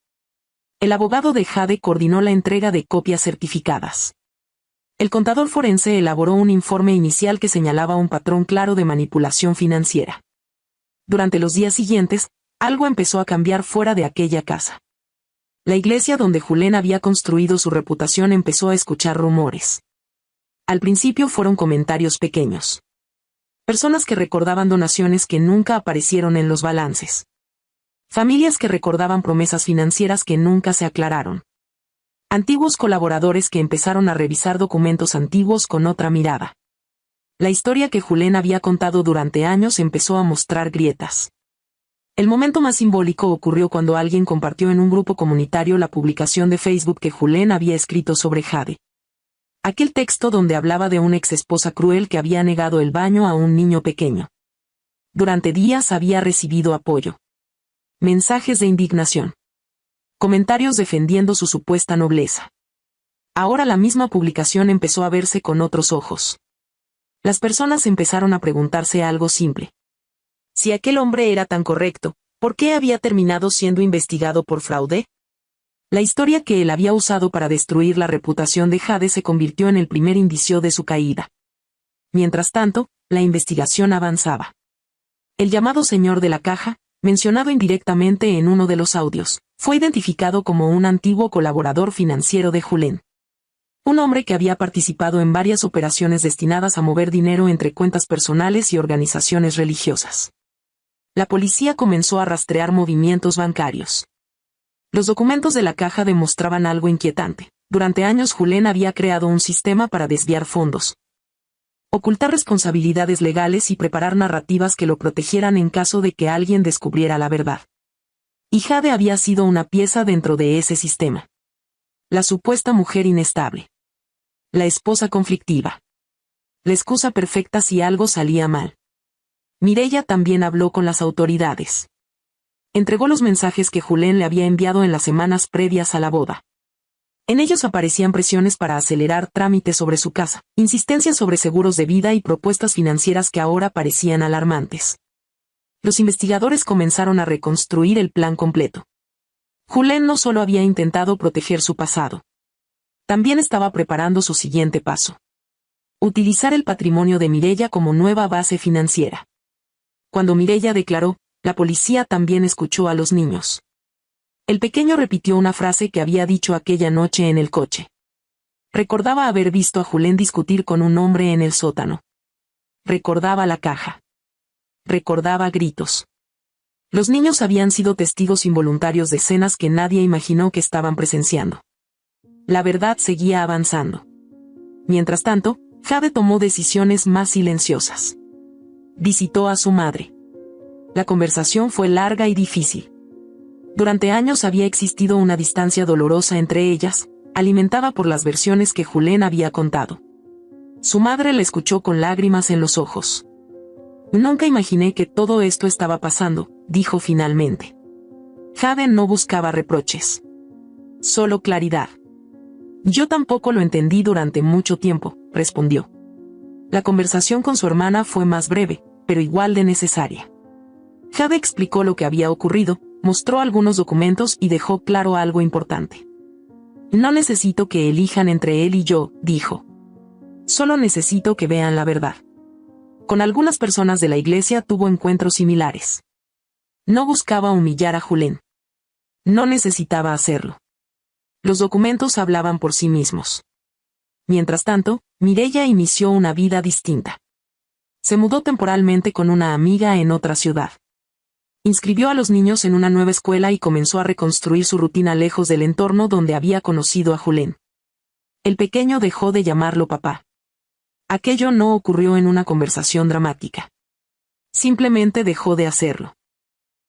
El abogado de Jade coordinó la entrega de copias certificadas. El contador forense elaboró un informe inicial que señalaba un patrón claro de manipulación financiera. Durante los días siguientes, algo empezó a cambiar fuera de aquella casa. La iglesia donde Julen había construido su reputación empezó a escuchar rumores. Al principio fueron comentarios pequeños. Personas que recordaban donaciones que nunca aparecieron en los balances. Familias que recordaban promesas financieras que nunca se aclararon. Antiguos colaboradores que empezaron a revisar documentos antiguos con otra mirada. La historia que Julen había contado durante años empezó a mostrar grietas. El momento más simbólico ocurrió cuando alguien compartió en un grupo comunitario la publicación de Facebook que Julen había escrito sobre Jade. Aquel texto donde hablaba de una exesposa cruel que había negado el baño a un niño pequeño. Durante días había recibido apoyo. Mensajes de indignación. Comentarios defendiendo su supuesta nobleza. Ahora la misma publicación empezó a verse con otros ojos. Las personas empezaron a preguntarse algo simple. Si aquel hombre era tan correcto, ¿por qué había terminado siendo investigado por fraude? La historia que él había usado para destruir la reputación de Jade se convirtió en el primer indicio de su caída. Mientras tanto, la investigación avanzaba. El llamado señor de la caja, mencionado indirectamente en uno de los audios, fue identificado como un antiguo colaborador financiero de Julen. Un hombre que había participado en varias operaciones destinadas a mover dinero entre cuentas personales y organizaciones religiosas. La policía comenzó a rastrear movimientos bancarios. Los documentos de la caja demostraban algo inquietante. Durante años Julen había creado un sistema para desviar fondos, ocultar responsabilidades legales y preparar narrativas que lo protegieran en caso de que alguien descubriera la verdad. Y Jade había sido una pieza dentro de ese sistema. La supuesta mujer inestable. La esposa conflictiva. La excusa perfecta si algo salía mal. Mireya también habló con las autoridades. Entregó los mensajes que Julen le había enviado en las semanas previas a la boda. En ellos aparecían presiones para acelerar trámites sobre su casa, insistencias sobre seguros de vida y propuestas financieras que ahora parecían alarmantes. Los investigadores comenzaron a reconstruir el plan completo. Julen no solo había intentado proteger su pasado. También estaba preparando su siguiente paso. Utilizar el patrimonio de Mireya como nueva base financiera. Cuando Mireya declaró, la policía también escuchó a los niños. El pequeño repitió una frase que había dicho aquella noche en el coche. Recordaba haber visto a Julen discutir con un hombre en el sótano. Recordaba la caja. Recordaba gritos. Los niños habían sido testigos involuntarios de escenas que nadie imaginó que estaban presenciando. La verdad seguía avanzando. Mientras tanto, Jade tomó decisiones más silenciosas. Visitó a su madre. La conversación fue larga y difícil. Durante años había existido una distancia dolorosa entre ellas, alimentada por las versiones que Julen había contado. Su madre la escuchó con lágrimas en los ojos. Nunca imaginé que todo esto estaba pasando, dijo finalmente. Jade no buscaba reproches. Solo claridad. Yo tampoco lo entendí durante mucho tiempo, respondió. La conversación con su hermana fue más breve, pero igual de necesaria. Jade explicó lo que había ocurrido, mostró algunos documentos y dejó claro algo importante. No necesito que elijan entre él y yo, dijo. Solo necesito que vean la verdad. Con algunas personas de la iglesia tuvo encuentros similares. No buscaba humillar a Julen. No necesitaba hacerlo. Los documentos hablaban por sí mismos. Mientras tanto, Mireia inició una vida distinta. Se mudó temporalmente con una amiga en otra ciudad. Inscribió a los niños en una nueva escuela y comenzó a reconstruir su rutina lejos del entorno donde había conocido a Julen. El pequeño dejó de llamarlo papá. Aquello no ocurrió en una conversación dramática. Simplemente dejó de hacerlo.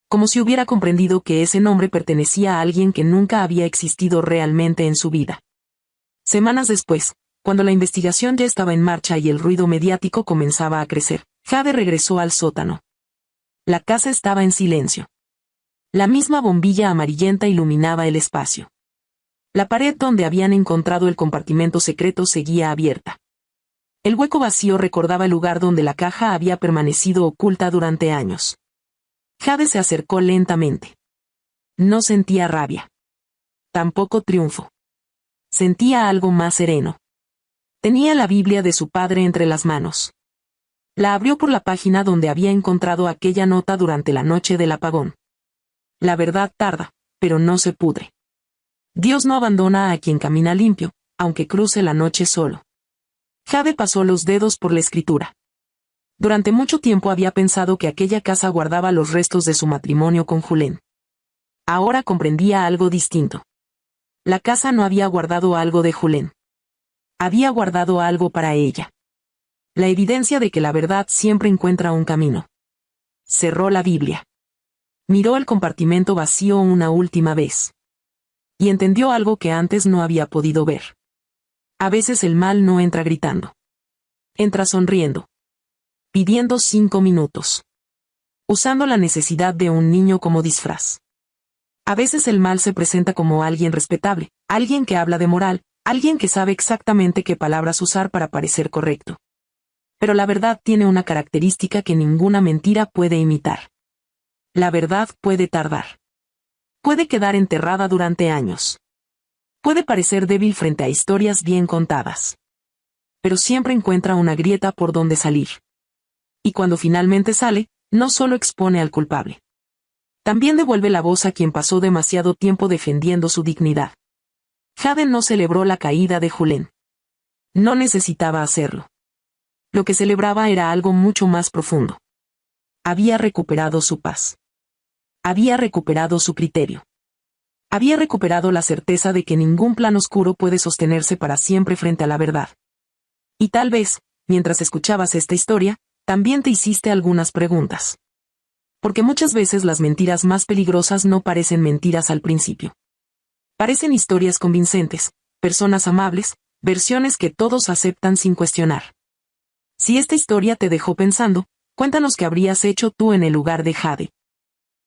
Como si hubiera comprendido que ese nombre pertenecía a alguien que nunca había existido realmente en su vida. Semanas después, cuando la investigación ya estaba en marcha y el ruido mediático comenzaba a crecer, Jade regresó al sótano. La casa estaba en silencio. La misma bombilla amarillenta iluminaba el espacio. La pared donde habían encontrado el compartimento secreto seguía abierta. El hueco vacío recordaba el lugar donde la caja había permanecido oculta durante años. Jade se acercó lentamente. No sentía rabia. Tampoco triunfo. Sentía algo más sereno. Tenía la Biblia de su padre entre las manos. La abrió por la página donde había encontrado aquella nota durante la noche del apagón. La verdad tarda, pero no se pudre. Dios no abandona a quien camina limpio, aunque cruce la noche solo. Jade pasó los dedos por la escritura. Durante mucho tiempo había pensado que aquella casa guardaba los restos de su matrimonio con Julen. Ahora comprendía algo distinto. La casa no había guardado algo de Julen. Había guardado algo para ella. La evidencia de que la verdad siempre encuentra un camino. Cerró la Biblia. Miró el compartimento vacío una última vez. Y entendió algo que antes no había podido ver. A veces el mal no entra gritando. Entra sonriendo. Pidiendo 5 minutos. Usando la necesidad de un niño como disfraz. A veces el mal se presenta como alguien respetable, alguien que habla de moral, alguien que sabe exactamente qué palabras usar para parecer correcto. Pero la verdad tiene una característica que ninguna mentira puede imitar. La verdad puede tardar. Puede quedar enterrada durante años. Puede parecer débil frente a historias bien contadas. Pero siempre encuentra una grieta por donde salir. Y cuando finalmente sale, no solo expone al culpable. También devuelve la voz a quien pasó demasiado tiempo defendiendo su dignidad. Jade no celebró la caída de Julen. No necesitaba hacerlo. Lo que celebraba era algo mucho más profundo. Había recuperado su paz. Había recuperado su criterio. Había recuperado la certeza de que ningún plan oscuro puede sostenerse para siempre frente a la verdad. Y tal vez, mientras escuchabas esta historia, también te hiciste algunas preguntas. Porque muchas veces las mentiras más peligrosas no parecen mentiras al principio. Parecen historias convincentes, personas amables, versiones que todos aceptan sin cuestionar. Si esta historia te dejó pensando, cuéntanos qué habrías hecho tú en el lugar de Jade.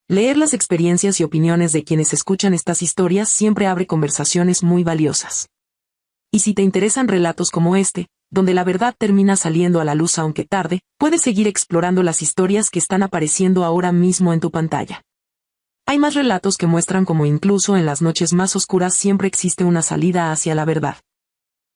Leer las experiencias y opiniones de quienes escuchan estas historias siempre abre conversaciones muy valiosas. Y si te interesan relatos como este, donde la verdad termina saliendo a la luz aunque tarde, puedes seguir explorando las historias que están apareciendo ahora mismo en tu pantalla. Hay más relatos que muestran cómo incluso en las noches más oscuras siempre existe una salida hacia la verdad.